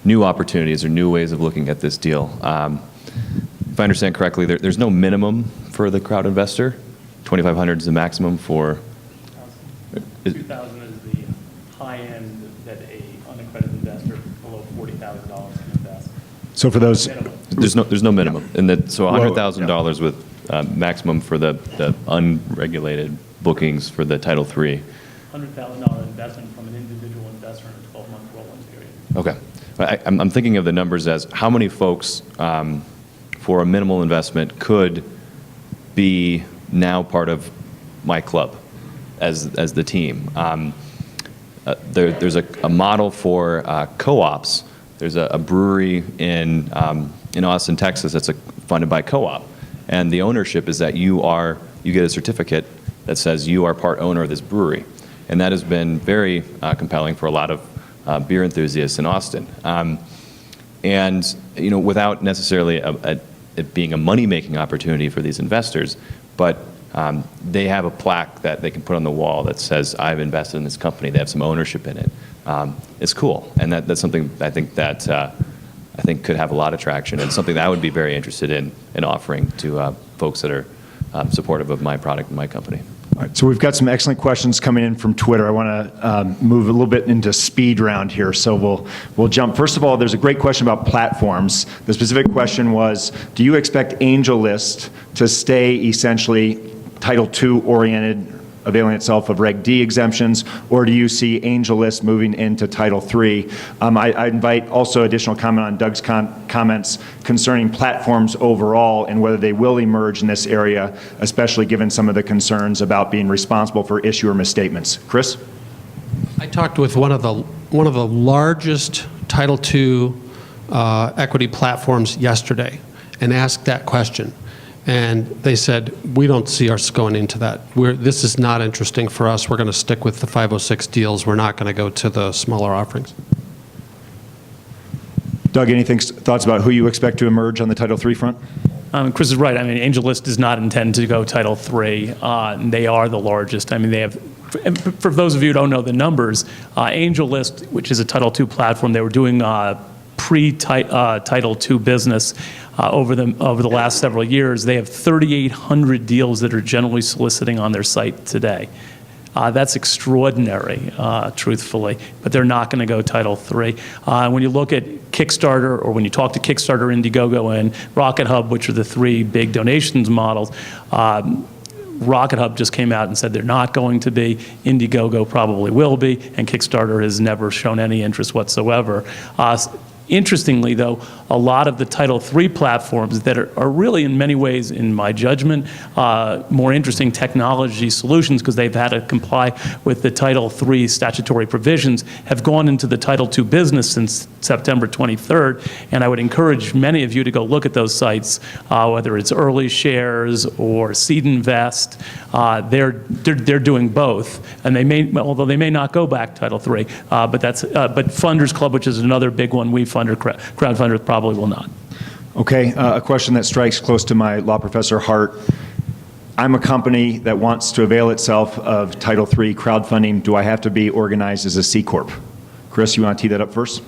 new opportunities or new ways of looking at this deal. If I understand correctly, there's no minimum for the crowd investor. 2,500 is the maximum for. 2,000 is the high end that a unaccredited investor below $40,000 can invest. So for those, There's no minimum, and that so Well, $100,000 with maximum for the unregulated bookings for the Title III. $100,000 investment from an individual investor in a 12-month rolling period. Okay, I'm thinking of the numbers as how many folks for a minimal investment could be now part of my club as the team. There's a model for co-ops. There's a brewery in Austin, Texas that's funded by co-op, and the ownership is that you get a certificate that says you are part owner of this brewery, and that has been very compelling for a lot of beer enthusiasts in Austin. And you know, without necessarily it being a money-making opportunity for these investors, but they have a plaque that they can put on the wall that says, I've invested in this company. They have some ownership in it. It's cool, and that's something I think could have a lot of traction, and something that I would be very interested in offering to folks that are supportive of my product and my company. all right, so we've got some excellent questions coming in from Twitter. I want to move a little bit into speed round here, so we'll jump. First of all, there's a great question about platforms. The specific question was, do you expect AngelList to stay essentially Title II oriented, availing itself of Reg D exemptions, or do you see AngelList moving into Title III? I invite also additional comment on Doug's comments concerning platforms overall and whether they will emerge in this area, especially given some of the concerns about being responsible for issuer misstatements. Chris? I talked with one of the largest Title II equity platforms yesterday and asked that question. And they said, we don't see us going into that. This is not interesting for us. We're going to stick with the 506 deals. We're not going to go to the smaller offerings. Doug, thoughts about who you expect to emerge on the Title III front? Chris is right. I mean, AngelList does not intend to go Title III. They are the largest. I mean, they have, for those of you who don't know the numbers, AngelList, which is a Title II platform, they were doing pre-Title II business over the last several years. They have 3,800 deals that are generally soliciting on their site today. That's extraordinary, truthfully, but they're not going to go Title III. When you look at Kickstarter, or when you talk to Kickstarter, Indiegogo, and Rocket Hub, which are the three big donations models, Rocket Hub just came out and said they're not going to be. Indiegogo probably will be, and Kickstarter has never shown any interest whatsoever. Interestingly, though, a lot of the Title III platforms that are really, in many ways, in my judgment, more interesting technology solutions because they've had to comply with the Title III statutory provisions, have gone into the Title II business since September 23rd. And I would encourage many of you to go look at those sites, whether it's Early Shares or Seed Invest. They're doing both, and although they may not go back Title III, but Funders Club, which is another big one we fund, or crowdfunders probably will not. Okay, a question that strikes close to my law professor heart. I'm a company that wants to avail itself of Title III crowdfunding. Do I have to be organized as a C Corp? Chris, you want to tee that up first?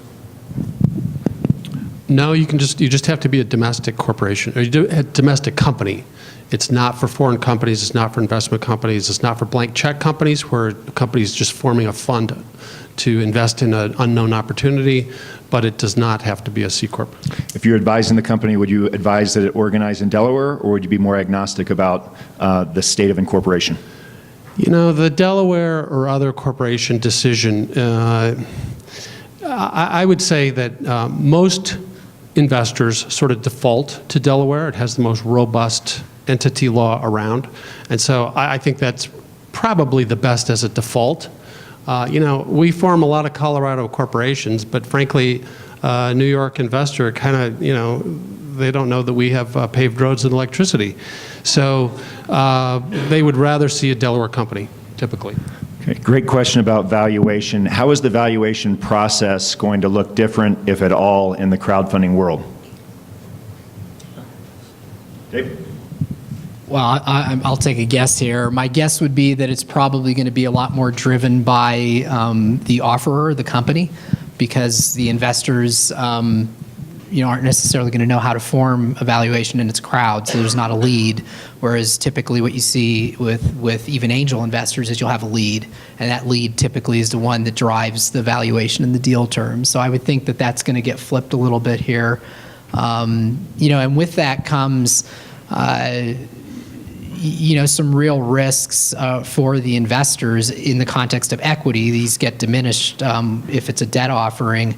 No, you just have to be a domestic corporation, or a domestic company. It's not for foreign companies, it's not for investment companies, it's not for blank check companies where a company is just forming a fund to invest in an unknown opportunity, but it does not have to be a C Corp. If you're advising the company, would you advise that it organize in Delaware, or would you be more agnostic about the state of incorporation? You know, the Delaware or other corporation decision, I would say that most investors sort of default to Delaware. It has the most robust entity law around. And so I think that's probably the best as a default. You know, we form a lot of Colorado corporations, but frankly, New York investor kind of, you know, they don't know that we have paved roads and electricity. So they would rather see a Delaware company, typically. Okay, great question about valuation. How is the valuation process going to look different, if at all, in the crowdfunding world? Dave? Well, I'll take a guess here. My guess would be that it's probably going to be a lot more driven by the offerer, the company, because the investors aren't necessarily going to know how to form a valuation in its crowd, so there's not a lead. Whereas typically what you see with even angel investors is you'll have a lead, and that lead typically is the one that drives the valuation and the deal terms. So I would think that that's going to get flipped a little bit here. And with that comes some real risks for the investors in the context of equity. These get diminished if it's a debt offering.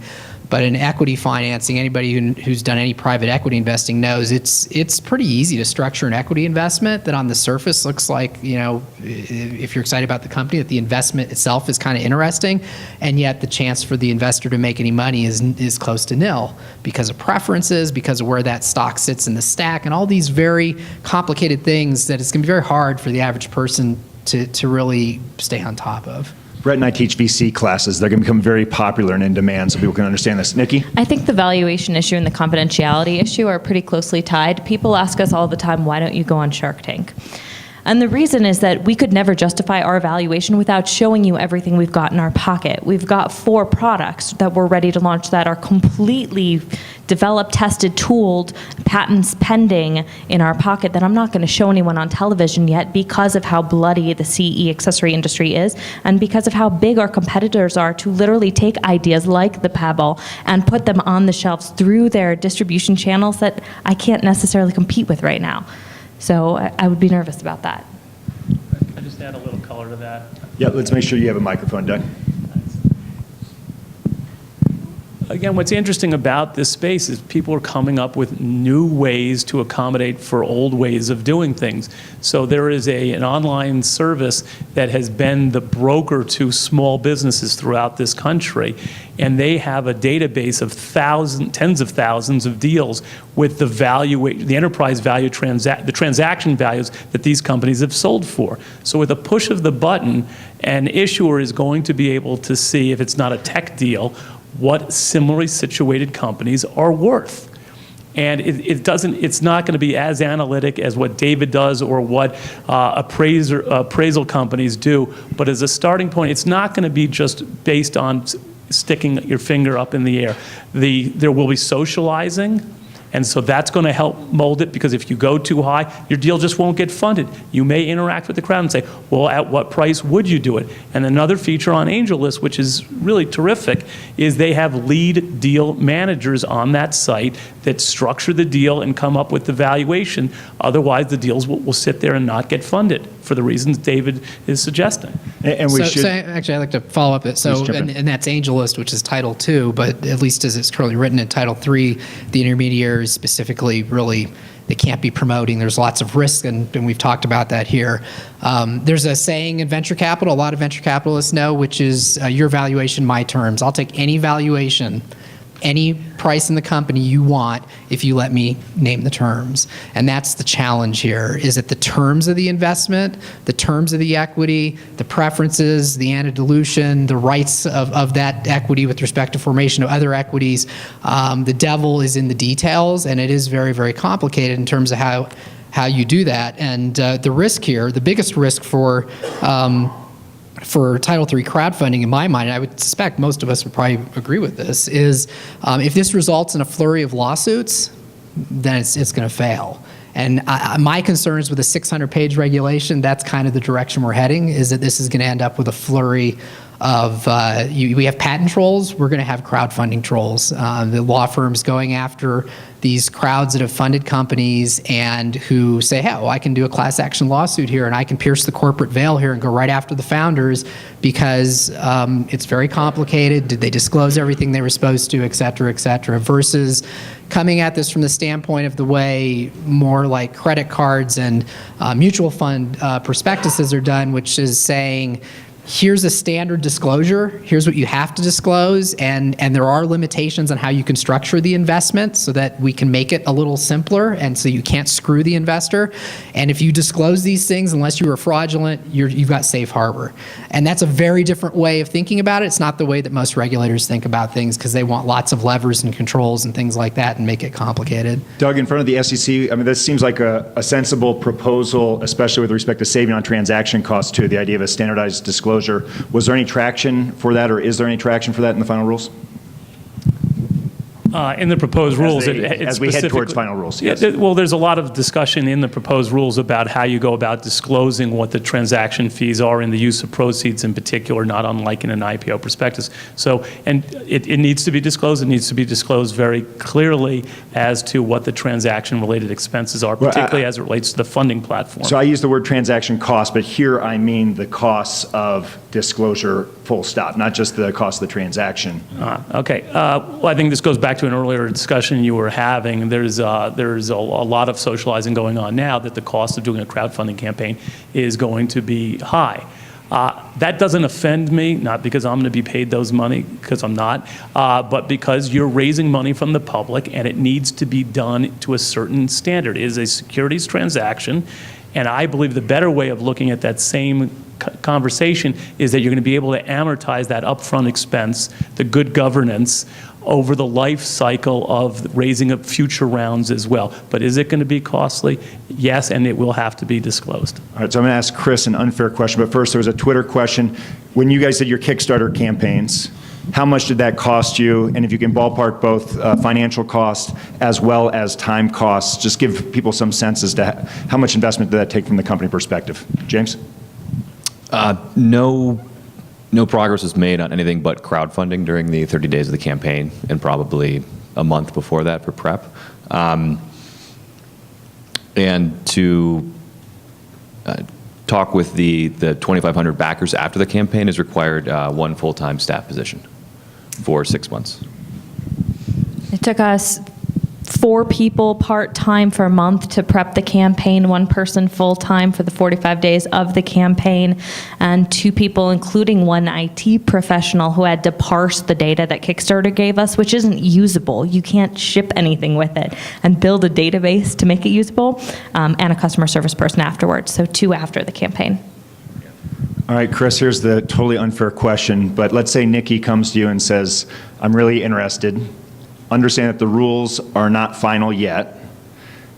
But in equity financing, anybody who's done any private equity investing knows it's pretty easy to structure an equity investment that on the surface looks like, if you're excited about the company, that the investment itself is kind of interesting, and yet the chance for the investor to make any money is close to nil because of preferences, because of where that stock sits in the stack, and all these very complicated things that it's going to be very hard for the average person to really stay on top of. Bret and I teach VC classes. They're going to become very popular and in demand, so people can understand this. Nikki? I think the valuation issue and the confidentiality issue are pretty closely tied. People ask us all the time, why don't you go on Shark Tank? And the reason is that we could never justify our valuation without showing you everything we've got in our pocket. We've got 4 products that we're ready to launch that are completely developed, tested, tooled, patents pending in our pocket that I'm not going to show anyone on television yet because of how bloody the CE accessory industry is and because of how big our competitors are to literally take ideas like the Pebble and put them on the shelves through their distribution channels that I can't necessarily compete with right now. So I would be nervous about that. Can I just add a little color to that? Yeah, let's make sure you have a microphone, Doug. Again, what's interesting about this space is people are coming up with new ways to accommodate for old ways of doing things. So there is an online service that has been the broker to small businesses throughout this country, and they have a database of tens of thousands of deals with the enterprise value, the transaction values that these companies have sold for. So with a push of the button, an issuer is going to be able to see, if it's not a tech deal, what similarly situated companies are worth. And it's not going to be as analytic as what David does or what appraisal companies do, but as a starting point, it's not going to be just based on sticking your finger up in the air. There will be socializing, and so that's going to help mold it, because if you go too high, your deal just won't get funded. You may interact with the crowd and say, well, at what price would you do it? And another feature on AngelList, which is really terrific, is they have lead deal managers on that site that structure the deal and come up with the valuation. Otherwise, the deals will sit there and not get funded for the reasons David is suggesting. And we should... So actually, I'd like to follow up it. So, and that's AngelList, which is Title II, but at least as it's currently written in Title III, the intermediaries specifically really, they can't be promoting. There's lots of risk, and we've talked about that here. There's a saying in venture capital, a lot of venture capitalists know, which is your valuation, my terms. I'll take any valuation, any price in the company you want if you let me name the terms. And that's the challenge here, is that the terms of the investment, the terms of the equity, the preferences, the anti-dilution, the rights of that equity with respect to formation of other equities, the devil is in the details, and it is very, very complicated in terms of how you do that. And the risk here, the biggest risk for Title III crowdfunding, in my mind, and I would suspect most of us would probably agree with this, is if this results in a flurry of lawsuits, then it's going to fail. And my concerns with a 600-page regulation, that's kind of the direction we're heading, is that this is going to end up with a flurry of, we have patent trolls, we're going to have crowdfunding trolls. The law firms going after these crowds that have funded companies and who say, hey, well, I can do a class action lawsuit here and I can pierce the corporate veil here and go right after the founders because it's very complicated. Did they disclose everything they were supposed to, et cetera, versus coming at this from the standpoint of the way more like credit cards and mutual fund prospectuses are done, which is saying, here's a standard disclosure, here's what you have to disclose, and there are limitations on how you can structure the investment so that we can make it a little simpler and so you can't screw the investor. And if you disclose these things, unless you were fraudulent, you've got safe harbor. And that's a very different way of thinking about it. It's not the way that most regulators think about things because they want lots of levers and controls and things like that and make it complicated. Doug, in front of the SEC, I mean, this seems like a sensible proposal, especially with respect to saving on transaction costs too, the idea of a standardized disclosure. Was there any traction for that, or is there any traction for that in the final rules? In the proposed rules, as we head towards final rules, yes. Well, there's a lot of discussion in the proposed rules about how you go about disclosing what the transaction fees are and the use of proceeds in particular, not unlike in an IPO prospectus. So, and it needs to be disclosed. It needs to be disclosed very clearly as to what the transaction-related expenses are, particularly as it relates to the funding platform. So I use the word transaction cost, but here I mean the costs of disclosure, full stop, not just the cost of the transaction. Okay. Well, I think this goes back to an earlier discussion you were having. There's a lot of socializing going on now that the cost of doing a crowdfunding campaign is going to be high. That doesn't offend me, not because I'm going to be paid those money, because I'm not, but because you're raising money from the public and it needs to be done to a certain standard. It is a securities transaction, and I believe the better way of looking at that same conversation is that you're going to be able to amortize that upfront expense, the good governance, over the life cycle of raising up future rounds as well. But is it going to be costly? Yes, and it will have to be disclosed. All right, so I'm going to ask Chris an unfair question, but first there was a Twitter question. When you guys did your Kickstarter campaigns, how much did that cost you? And if you can ballpark both financial costs as well as time costs, just give people some sense as to how much investment did that take from the company perspective. James? No progress was made on anything but crowdfunding during the 30 days of the campaign and probably a month before that for prep. And to talk with the 2,500 backers after the campaign has required one full-time staff position for 6 months. It took us 4 people part-time for a month to prep the campaign, 1 person full-time for the 45 days of the campaign, and 2 people, including 1 IT professional who had to parse the data that Kickstarter gave us, which isn't usable. You can't ship anything with it, and build a database to make it usable, and a customer service person afterwards, so 2 after the campaign. All right, Chris, here's the totally unfair question, but let's say Nikki comes to you and says, I'm really interested. Understand that the rules are not final yet,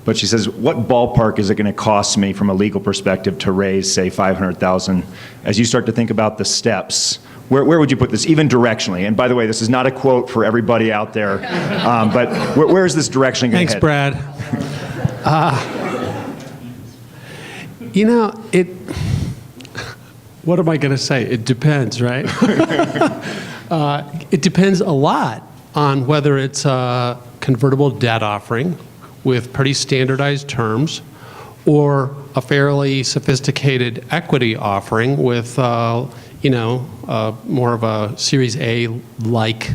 but she says, what ballpark is it going to cost me from a legal perspective to raise, say, $500,000? As you start to think about the steps, where would you put this, even directionally? And by the way, this is not a quote for everybody out there, but where is this direction going to head? Thanks, Brad. You know, what am I going to say? It depends, right? It depends a lot on whether it's a convertible debt offering with pretty standardized terms or a fairly sophisticated equity offering with, more of a Series A-like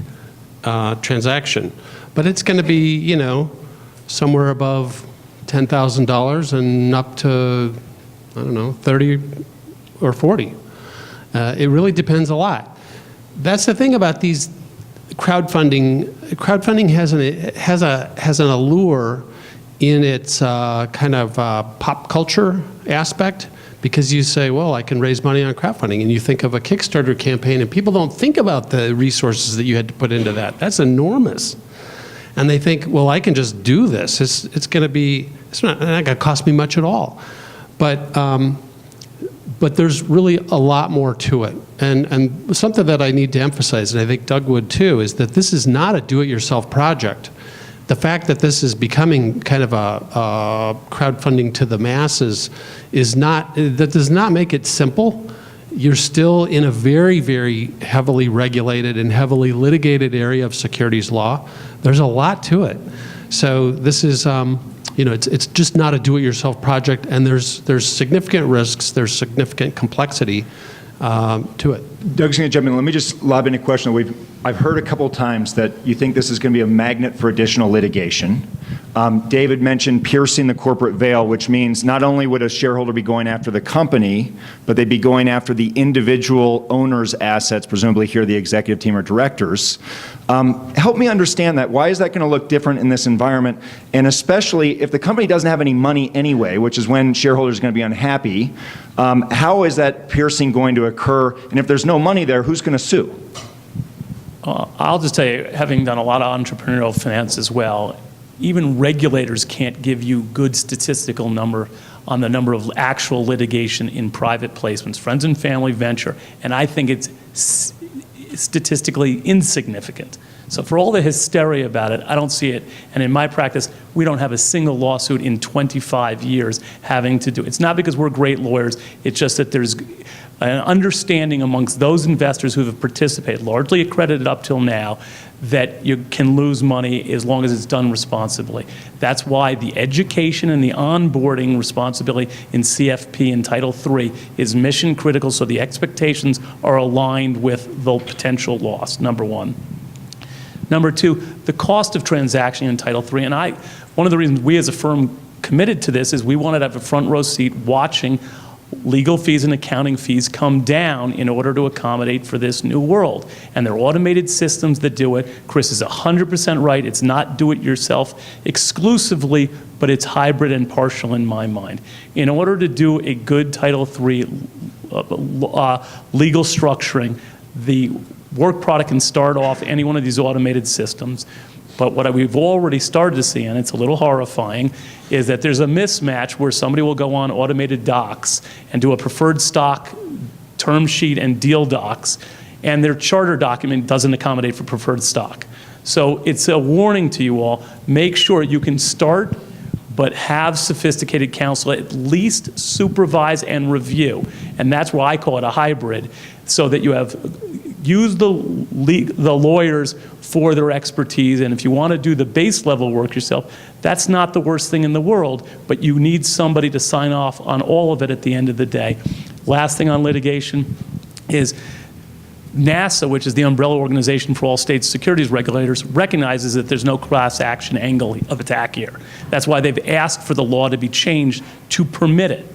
transaction. But it's going to be, somewhere above $10,000 and up to, 30 or 40. It really depends a lot. That's the thing about these crowdfunding. Crowdfunding has an allure in its kind of pop culture aspect, because you say, well, I can raise money on crowdfunding, and you think of a Kickstarter campaign, and people don't think about the resources that you had to put into that. That's enormous. And they think, well, I can just do this. It's not going to cost me much at all. But there's really a lot more to it. And something that I need to emphasize, and I think Doug would too, is that this is not a do-it-yourself project. the fact that this is becoming kind of a crowdfunding to the masses that does not make it simple. You're still in a very, very heavily regulated and heavily litigated area of securities law. There's a lot to it. So this is, it's just not a do-it-yourself project, and there's significant risks, there's significant complexity to it. Doug's going to jump in. Let me just lob in a question that I've heard a couple times that you think this is going to be a magnet for additional litigation. David mentioned piercing the corporate veil, which means not only would a shareholder be going after the company, but they'd be going after the individual owner's assets, presumably here the executive team or directors. Help me understand that. Why is that going to look different in this environment? And especially if the company doesn't have any money anyway, which is when shareholders are going to be unhappy, how is that piercing going to occur? And if there's no money there, who's going to sue? I'll just tell you, having done a lot of entrepreneurial finance as well, even regulators can't give you good statistical number on the number of actual litigation in private placements, friends and family venture, and I think it's statistically insignificant. So for all the hysteria about it, I don't see it. And in my practice, we don't have a single lawsuit in 25 years having to do. It's not because we're great lawyers. It's just that there's an understanding amongst those investors who have participated, largely accredited up till now, that you can lose money as long as it's done responsibly. That's why the education and the onboarding responsibility in CFP and Title III is mission critical, so the expectations are aligned with the potential loss, number one. Number two, the cost of transaction in Title III, and one of the reasons we as a firm committed to this is we wanted to have a front row seat watching legal fees and accounting fees come down in order to accommodate for this new world. And there are automated systems that do it. Chris is 100% right. It's not do-it-yourself exclusively, but it's hybrid and partial in my mind. In order to do a good Title III legal structuring, the work product can start off any one of these automated systems. But what we've already started to see, and it's a little horrifying, is that there's a mismatch where somebody will go on automated docs and do a preferred stock term sheet and deal docs, and their charter document doesn't accommodate for preferred stock. So it's a warning to you all. Make sure you can start, but have sophisticated counsel, at least supervise and review. And that's why I call it a hybrid, so that you have use the lawyers for their expertise, and if you want to do the base level work yourself, that's not the worst thing in the world, but you need somebody to sign off on all of it at the end of the day. Last thing on litigation is NASA, which is the umbrella organization for all state securities regulators, recognizes that there's no class action angle of attack here. That's why they've asked for the law to be changed to permit it.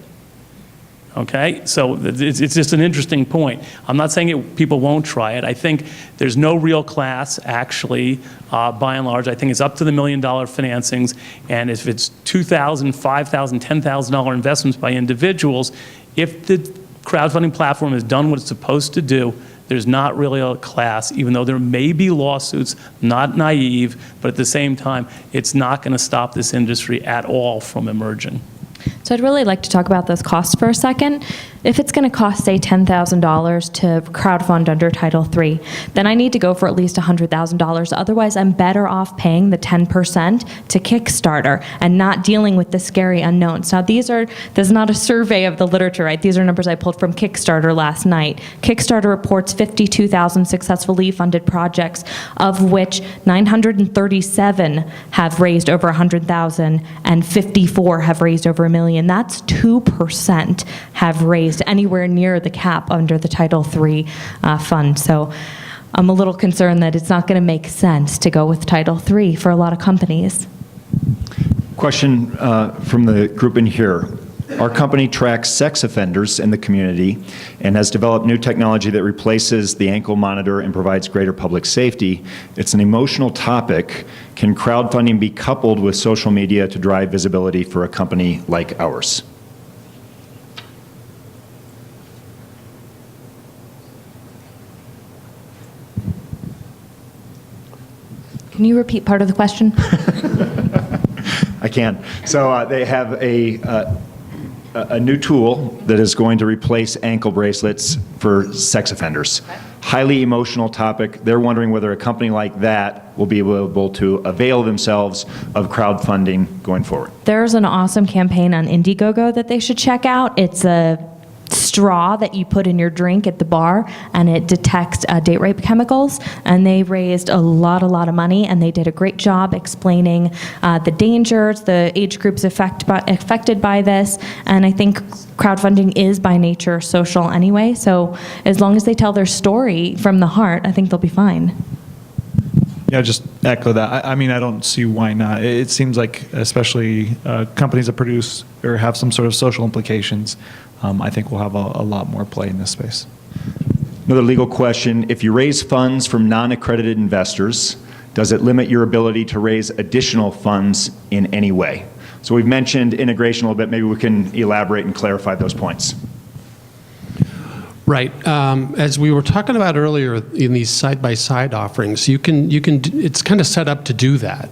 Okay, so it's just an interesting point. I'm not saying people won't try it. I think there's no real class, actually, by and large. I think it's up to the $1 million financings, and if it's $2,000, $5,000, $10,000 investments by individuals, if the crowdfunding platform has done what it's supposed to do, there's not really a class, even though there may be lawsuits, not naive, but at the same time, it's not going to stop this industry at all from emerging. So I'd really like to talk about those costs for a second. If it's going to cost, say, $10,000 to crowdfund under Title III, then I need to go for at least $100,000. Otherwise, I'm better off paying the 10% to Kickstarter and not dealing with the scary unknowns. Now, this is not a survey of the literature, right? These are numbers I pulled from Kickstarter last night. Kickstarter reports 52,000 successfully funded projects, of which 937 have raised over 100,000 and 54 have raised over $1 million. That's 2% have raised anywhere near the cap under the Title III fund. So I'm a little concerned that it's not going to make sense to go with Title III for a lot of companies. Question from the group in here. Our company tracks sex offenders in the community and has developed new technology that replaces the ankle monitor and provides greater public safety. It's an emotional topic. Can crowdfunding be coupled with social media to drive visibility for a company like ours? Can you repeat part of the question? I can. So they have a new tool that is going to replace ankle bracelets for sex offenders. highly emotional topic. They're wondering whether a company like that will be able to avail themselves of crowdfunding going forward. There's an awesome campaign on Indiegogo that they should check out. It's a straw that you put in your drink at the bar, and it detects date rape chemicals. And they raised a lot of money, and they did a great job explaining the dangers, the age groups affected by this. And I think crowdfunding is by nature social anyway. So as long as they tell their story from the heart, I think they'll be fine. Yeah, just echo that. I mean, I don't see why not. It seems like, especially companies that produce or have some sort of social implications, I think we'll have a lot more play in this space. Another legal question, if you raise funds from non-accredited investors, does it limit your ability to raise additional funds in any way? So we've mentioned integration a little bit. Maybe we can elaborate and clarify those points. Right. As we were talking about earlier in these side-by-side offerings, it's kind of set up to do that.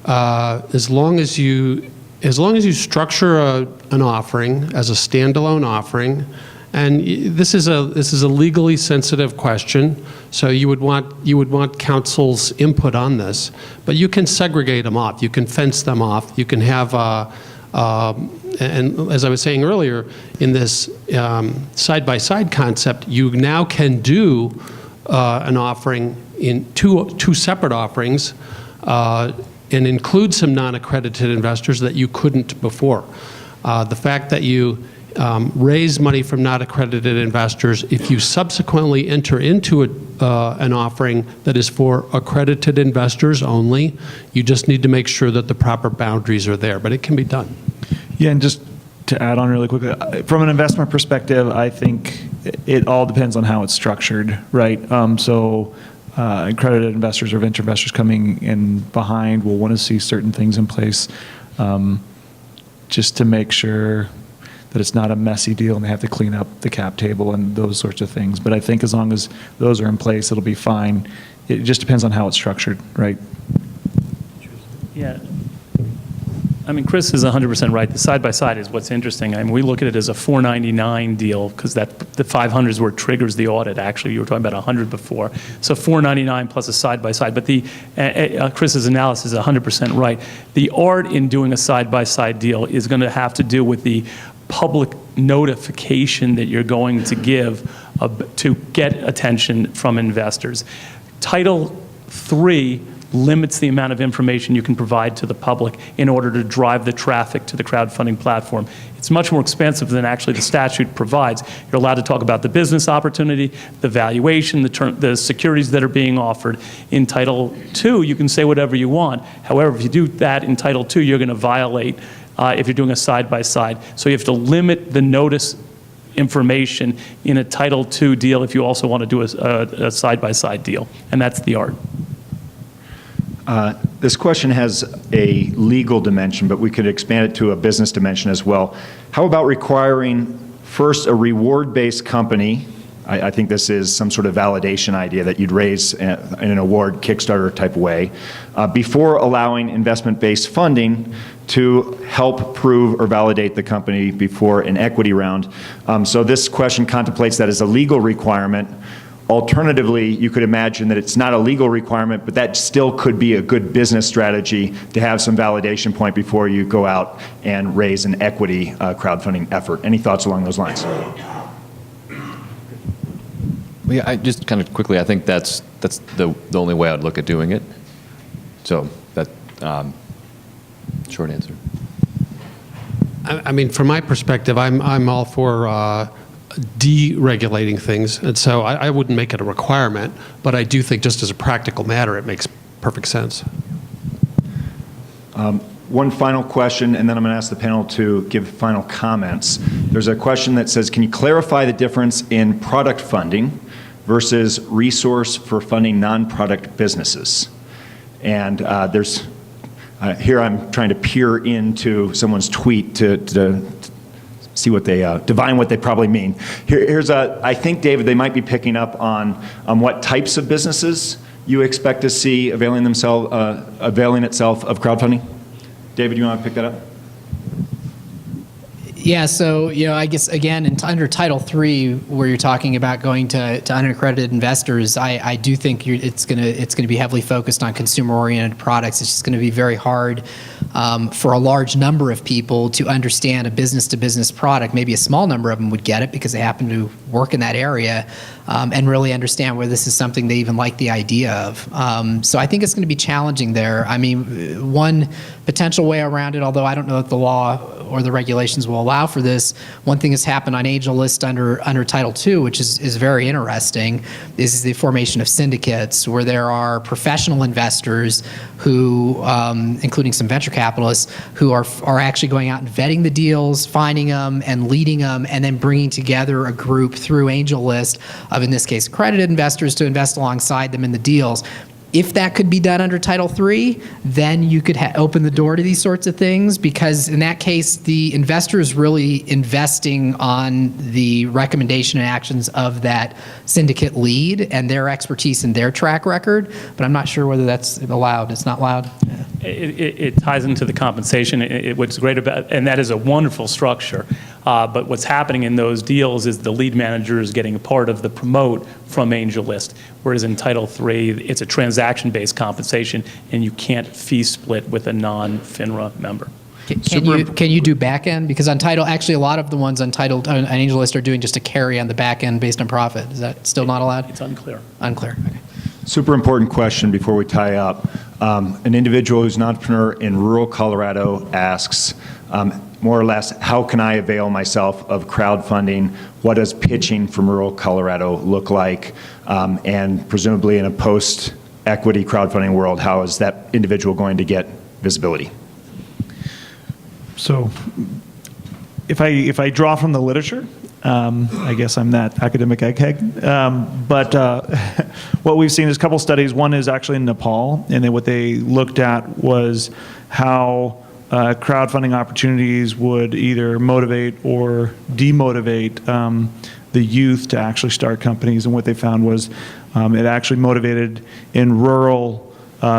As long as you structure an offering as a standalone offering, and this is a legally sensitive question, so you would want counsel's input on this, but you can segregate them off, you can fence them off, you can have and as I was saying earlier, in this side-by-side concept, you now can do an offering in two separate offerings and include some non-accredited investors that you couldn't before. The fact that you raise money from non-accredited investors, if you subsequently enter into an offering that is for accredited investors only, you just need to make sure that the proper boundaries are there, but it can be done. Yeah, and just to add on really quickly, from an investment perspective, I think it all depends on how it's structured, right? Accredited investors or venture investors coming in behind will want to see certain things in place just to make sure that it's not a messy deal and they have to clean up the cap table and those sorts of things. But I think as long as those are in place, it'll be fine. It just depends on how it's structured, right? Yeah. I mean, Chris is 100% right. The side-by-side is what's interesting. I mean, we look at it as a $499 deal because the 500 is where it triggers the audit. Actually, you were talking about 100 before. So $499 plus a side-by-side. But Chris's analysis is 100% right. The art in doing a side-by-side deal is going to have to do with the public notification that you're going to give to get attention from investors. Title III limits the amount of information you can provide to the public in order to drive the traffic to the crowdfunding platform. It's much more expensive than actually the statute provides. You're allowed to talk about the business opportunity, the valuation, the securities that are being offered. In Title II, you can say whatever you want. However, if you do that in Title II, you're going to violate if you're doing a side-by-side. So you have to limit the notice information in a Title II deal if you also want to do a side-by-side deal, and that's the art. This question has a legal dimension, but we could expand it to a business dimension as well. How about requiring first a reward-based company? I think this is some sort of validation idea that you'd raise in an award Kickstarter type way, before allowing investment-based funding to help prove or validate the company before an equity round. So this question contemplates that as a legal requirement. Alternatively, you could imagine that it's not a legal requirement, but that still could be a good business strategy to have some validation point before you go out and raise an equity crowdfunding effort. Any thoughts along those lines? Well, yeah, I just kind of quickly, I think that's the only way I'd look at doing it. So that short answer. I mean, from my perspective, I'm all for deregulating things, and so I wouldn't make it a requirement, but I do think just as a practical matter, it makes perfect sense. One final question, and then I'm going to ask the panel to give final comments. There's a question that says, can you clarify the difference in product funding versus resource for funding non-product businesses? And here I'm trying to peer into someone's tweet to see what they divine what they probably mean. I think, David, they might be picking up on what types of businesses you expect to see availing itself of crowdfunding. David, you want to pick that up? Yeah, so, I guess, again, under Title III, where you're talking about going to unaccredited investors, I do think it's going to be heavily focused on consumer-oriented products. It's just going to be very hard for a large number of people to understand a business-to-business product. Maybe a small number of them would get it because they happen to work in that area and really understand whether this is something they even like the idea of. So I think it's going to be challenging there. I mean, one potential way around it, although I don't know that the law or the regulations will allow for this, one thing that's happened on AngelList under Title II, which is very interesting, is the formation of syndicates where there are professional investors who, including some venture capitalists, who are actually going out and vetting the deals, finding them and leading them, and then bringing together a group through AngelList of, in this case, accredited investors to invest alongside them in the deals. If that could be done under Title III, then you could open the door to these sorts of things, because in that case, the investor is really investing on the recommendation and actions of that syndicate lead and their expertise and their track record, but I'm not sure whether that's allowed. It's not allowed? Yeah. It ties into the compensation. What's great about, and that is a wonderful structure, but what's happening in those deals is the lead manager is getting a part of the promote from AngelList, whereas in Title III, it's a transaction-based compensation, and you can't fee split with a non-FINRA member. Can you do back end? Because actually a lot of the ones on AngelList are doing just a carry on the back end based on profit. Is that still not allowed? It's unclear. Unclear. Okay. Super important question before we tie up. An individual who's an entrepreneur in rural Colorado asks, more or less, how can I avail myself of crowdfunding? What does pitching from rural Colorado look like? And presumably in a post-equity crowdfunding world, how is that individual going to get visibility? So if I draw from the literature, I guess I'm that academic egghead. But what we've seen is a couple studies. One is actually in Nepal, and then what they looked at was how crowdfunding opportunities would either motivate or demotivate the youth to actually start companies. And what they found was it actually motivated in rural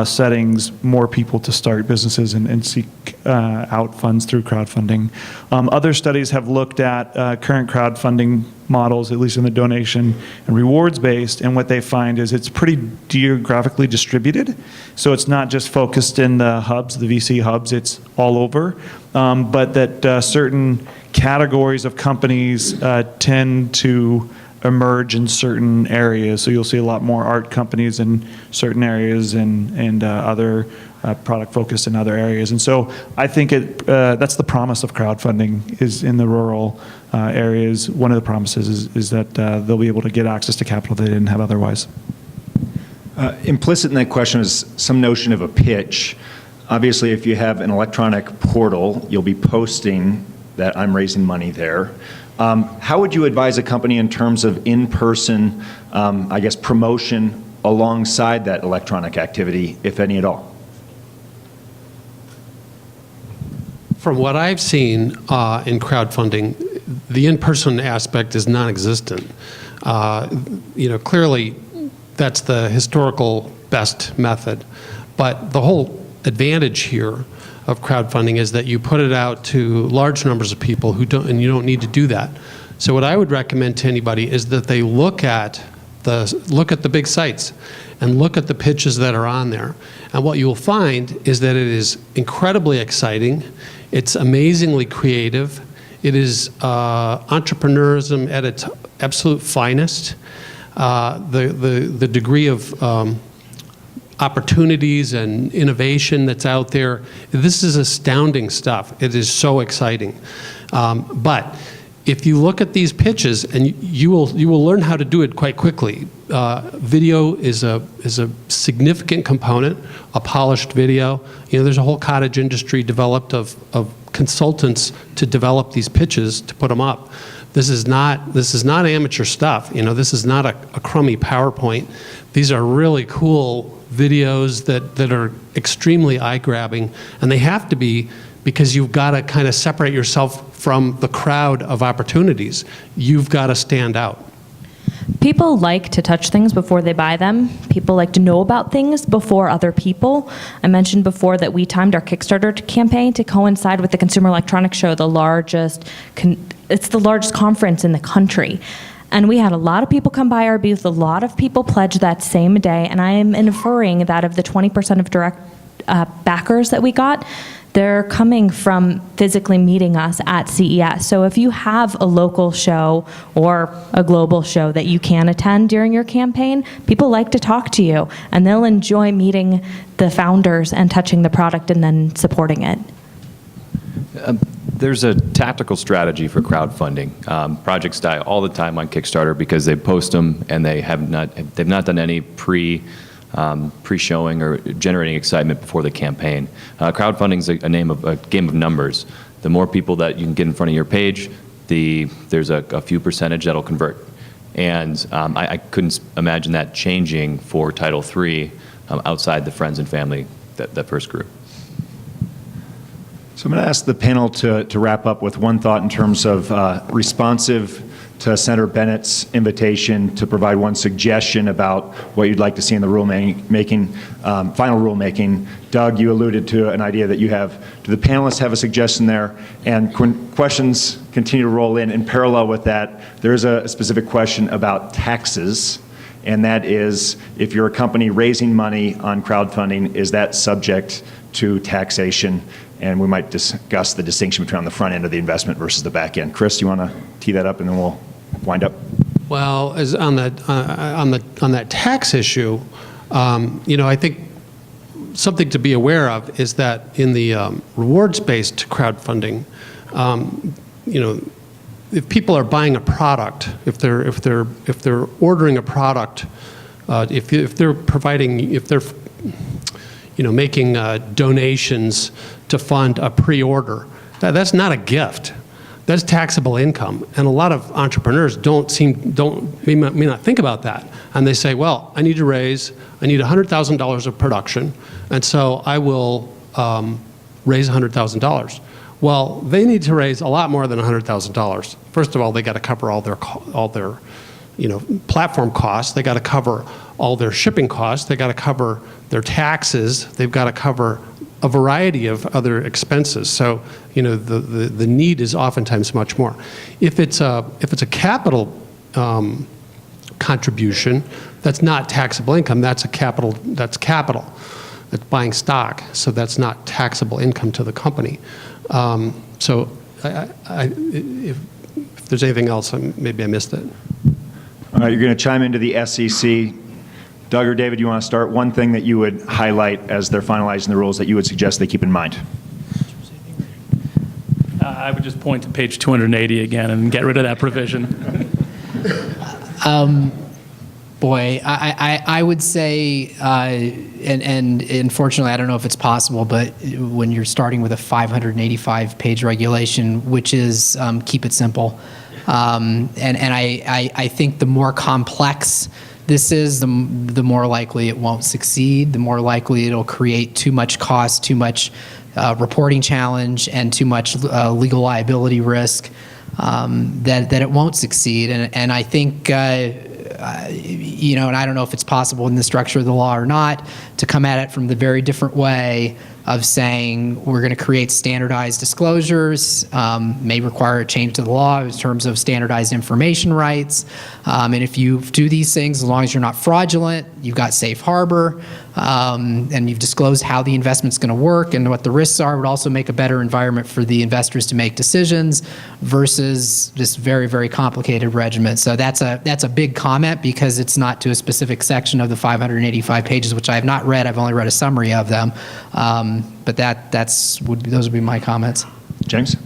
settings more people to start businesses and seek out funds through crowdfunding. Other studies have looked at current crowdfunding models, at least in the donation and rewards based, and what they find is it's pretty geographically distributed. So it's not just focused in the hubs, the VC hubs, it's all over, but that certain categories of companies tend to emerge in certain areas. So you'll see a lot more art companies in certain areas and other product focused in other areas. And so I think that's the promise of crowdfunding is in the rural areas. One of the promises is that they'll be able to get access to capital they didn't have otherwise. Implicit in that question is some notion of a pitch. Obviously, if you have an electronic portal, you'll be posting that I'm raising money there. How would you advise a company in terms of in-person, I guess, promotion alongside that electronic activity, if any at all? From what I've seen in crowdfunding, the in-person aspect is non-existent. Clearly, that's the historical best method. But the whole advantage here of crowdfunding is that you put it out to large numbers of people and you don't need to do that. So what I would recommend to anybody is that they look at the big sites and look at the pitches that are on there. And what you'll find is that it is incredibly exciting. It's amazingly creative. It is entrepreneurism at its absolute finest. The degree of opportunities and innovation that's out there. This is astounding stuff. It is so exciting. But if you look at these pitches, and you will learn how to do it quite quickly. Video is a significant component, a polished video. There's a whole cottage industry developed of consultants to develop these pitches to put them up. This is not amateur stuff. This is not a crummy PowerPoint. These are really cool videos that are extremely eye-grabbing, and they have to be because you've got to kind of separate yourself from the crowd of opportunities. You've got to stand out. People like to touch things before they buy them. People like to know about things before other people. I mentioned before that we timed our Kickstarter campaign to coincide with the Consumer Electronics Show, it's the largest conference in the country. And we had a lot of people come by our booth, a lot of people pledged that same day, and I am inferring that of the 20% of direct backers that we got, they're coming from physically meeting us at CES. So if you have a local show or a global show that you can attend during your campaign, people like to talk to you, and they'll enjoy meeting the founders and touching the product and then supporting it. There's a tactical strategy for crowdfunding. Projects die all the time on Kickstarter because they post them and they've not done any pre-showing or generating excitement before the campaign. Crowdfunding is a game of numbers. The more people that you can get in front of your page, there's a few percentage that'll convert. And I couldn't imagine that changing for Title III outside the friends and family, that first group. So I'm going to ask the panel to wrap up with one thought in terms of responsive to Senator Bennett's invitation to provide one suggestion about what you'd like to see in the final rulemaking. Doug, you alluded to an idea that you have. Do the panelists have a suggestion there? And questions continue to roll in parallel with that, there is a specific question about taxes, and that is, if you're a company raising money on crowdfunding, is that subject to taxation? And we might discuss the distinction between the front end of the investment versus the back end. Chris, you want to tee that up, and then we'll wind up? Well, as on that tax issue, I think something to be aware of is that in the rewards-based crowdfunding, if people are buying a product, if they're ordering a product, if they're making donations to fund a pre-order, that's not a gift. That's taxable income, and a lot of entrepreneurs may not think about that, and they say, well, I need $100,000 of production, and so I will raise $100,000. Well, they need to raise a lot more than $100,000. First of all, they got to cover all their platform costs. They got to cover all their shipping costs. They got to cover their taxes. They've got to cover a variety of other expenses. So, the need is oftentimes much more. If it's a capital contribution, that's not taxable income. That's capital. That's buying stock. So that's not taxable income to the company. So, if there's anything else, maybe I missed it. All right, you're going to chime into the SEC. Doug or David, you want to start? One thing that you would highlight as they're finalizing the rules that you would suggest they keep in mind? I would just point to page 280 again and get rid of that provision. Boy, I would say, and unfortunately, I don't know if it's possible, but when you're starting with a 585-page regulation, which is keep it simple, and I think the more complex this is, the more likely it won't succeed, the more likely it'll create too much cost, too much reporting challenge, and too much legal liability risk that it won't succeed. And I think, and I don't know if it's possible in the structure of the law or not, to come at it from the very different way of saying we're going to create standardized disclosures, may require a change to the law in terms of standardized information rights. And if you do these things, as long as you're not fraudulent, you've got safe harbor, and you've disclosed how the investment's going to work and what the risks are, it would also make a better environment for the investors to make decisions versus this very, very complicated regimen. So that's a big comment because it's not to a specific section of the 585 pages, which I have not read. I've only read a summary of them. But those would be my comments. James?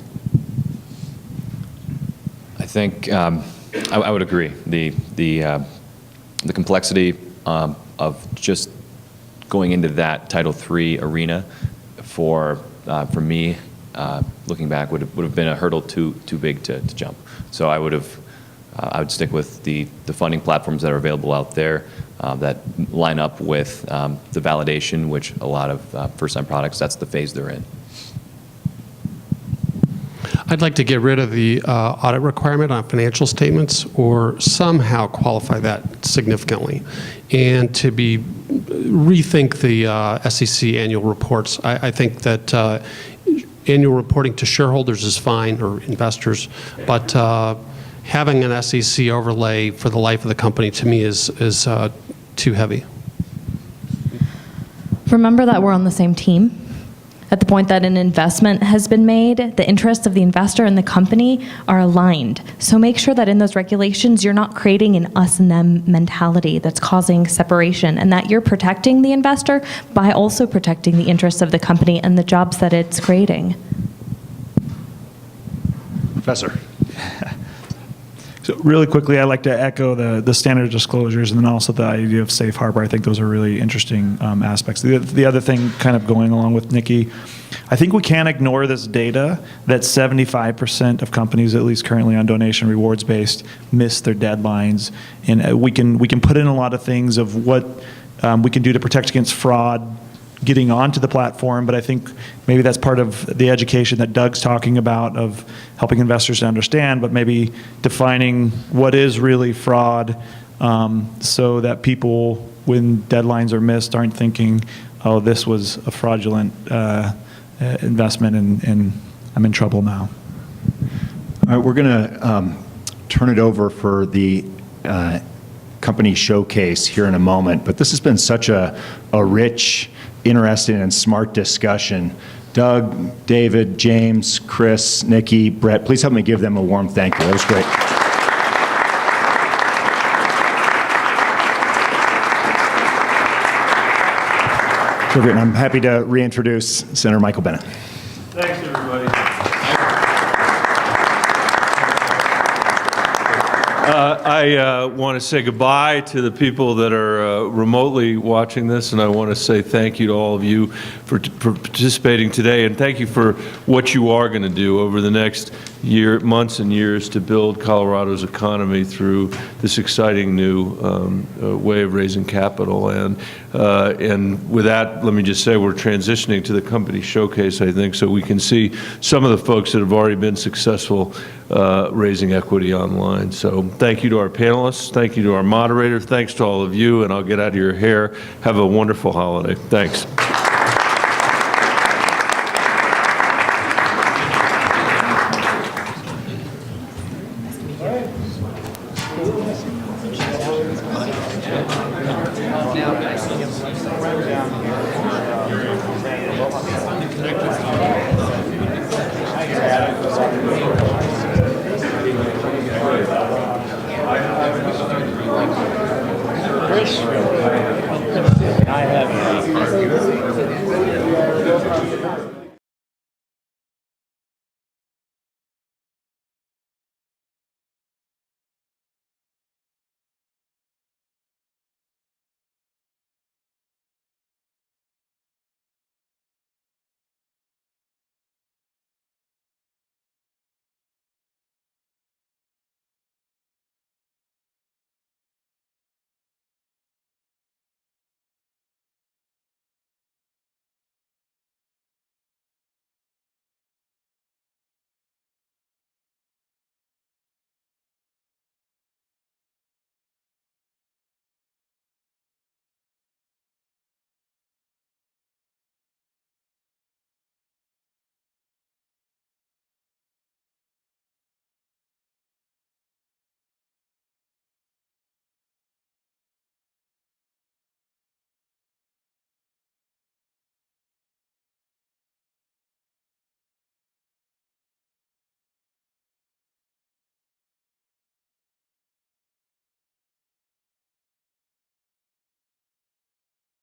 I think I would agree. The complexity of just going into that Title III arena for me, looking back, would have been a hurdle too big to jump. So I would stick with the funding platforms that are available out there that line up with the validation, which a lot of first-time products, that's the phase they're in. I'd like to get rid of the audit requirement on financial statements or somehow qualify that significantly, and to rethink the SEC annual reports. I think that annual reporting to shareholders is fine, or investors, but having an SEC overlay for the life of the company to me is too heavy. Remember that we're on the same team. At the point that an investment has been made, the interests of the investor and the company are aligned. So make sure that in those regulations, you're not creating an us and them mentality that's causing separation, and that you're protecting the investor by also protecting the interests of the company and the jobs that it's creating. Professor. So really quickly, I'd like to echo the standard disclosures and then also the idea of safe harbor. I think those are really interesting aspects. The other thing, kind of going along with Nikki, I think we can't ignore this data that 75% of companies, at least currently on donation rewards based, miss their deadlines. And we can put in a lot of things of what we can do to protect against fraud getting onto the platform, but I think maybe that's part of the education that Doug's talking about, of helping investors to understand, but maybe defining what is really fraud, so that people, when deadlines are missed, aren't thinking, oh, this was a fraudulent investment and I'm in trouble now. All right, we're going to turn it over for the company showcase here in a moment, but this has been such a rich, interesting, and smart discussion. Doug, David, James, Chris, Nikki, Bret, please help me give them a warm thank you. That was great. Terrific. And I'm happy to reintroduce Senator Michael Bennet. Thanks, everybody. I want to say goodbye to the people that are remotely watching this, and I want to say thank you to all of you for participating today, and thank you for what you are going to do over the next months and years to build Colorado's economy through this exciting new way of raising capital. And with that, let me just say we're transitioning to the company showcase, I think, so we can see some of the folks that have already been successful raising equity online. So thank you to our panelists, thank you to our moderator, thanks to all of you, and I'll get out of your hair. Have a wonderful holiday. Thanks.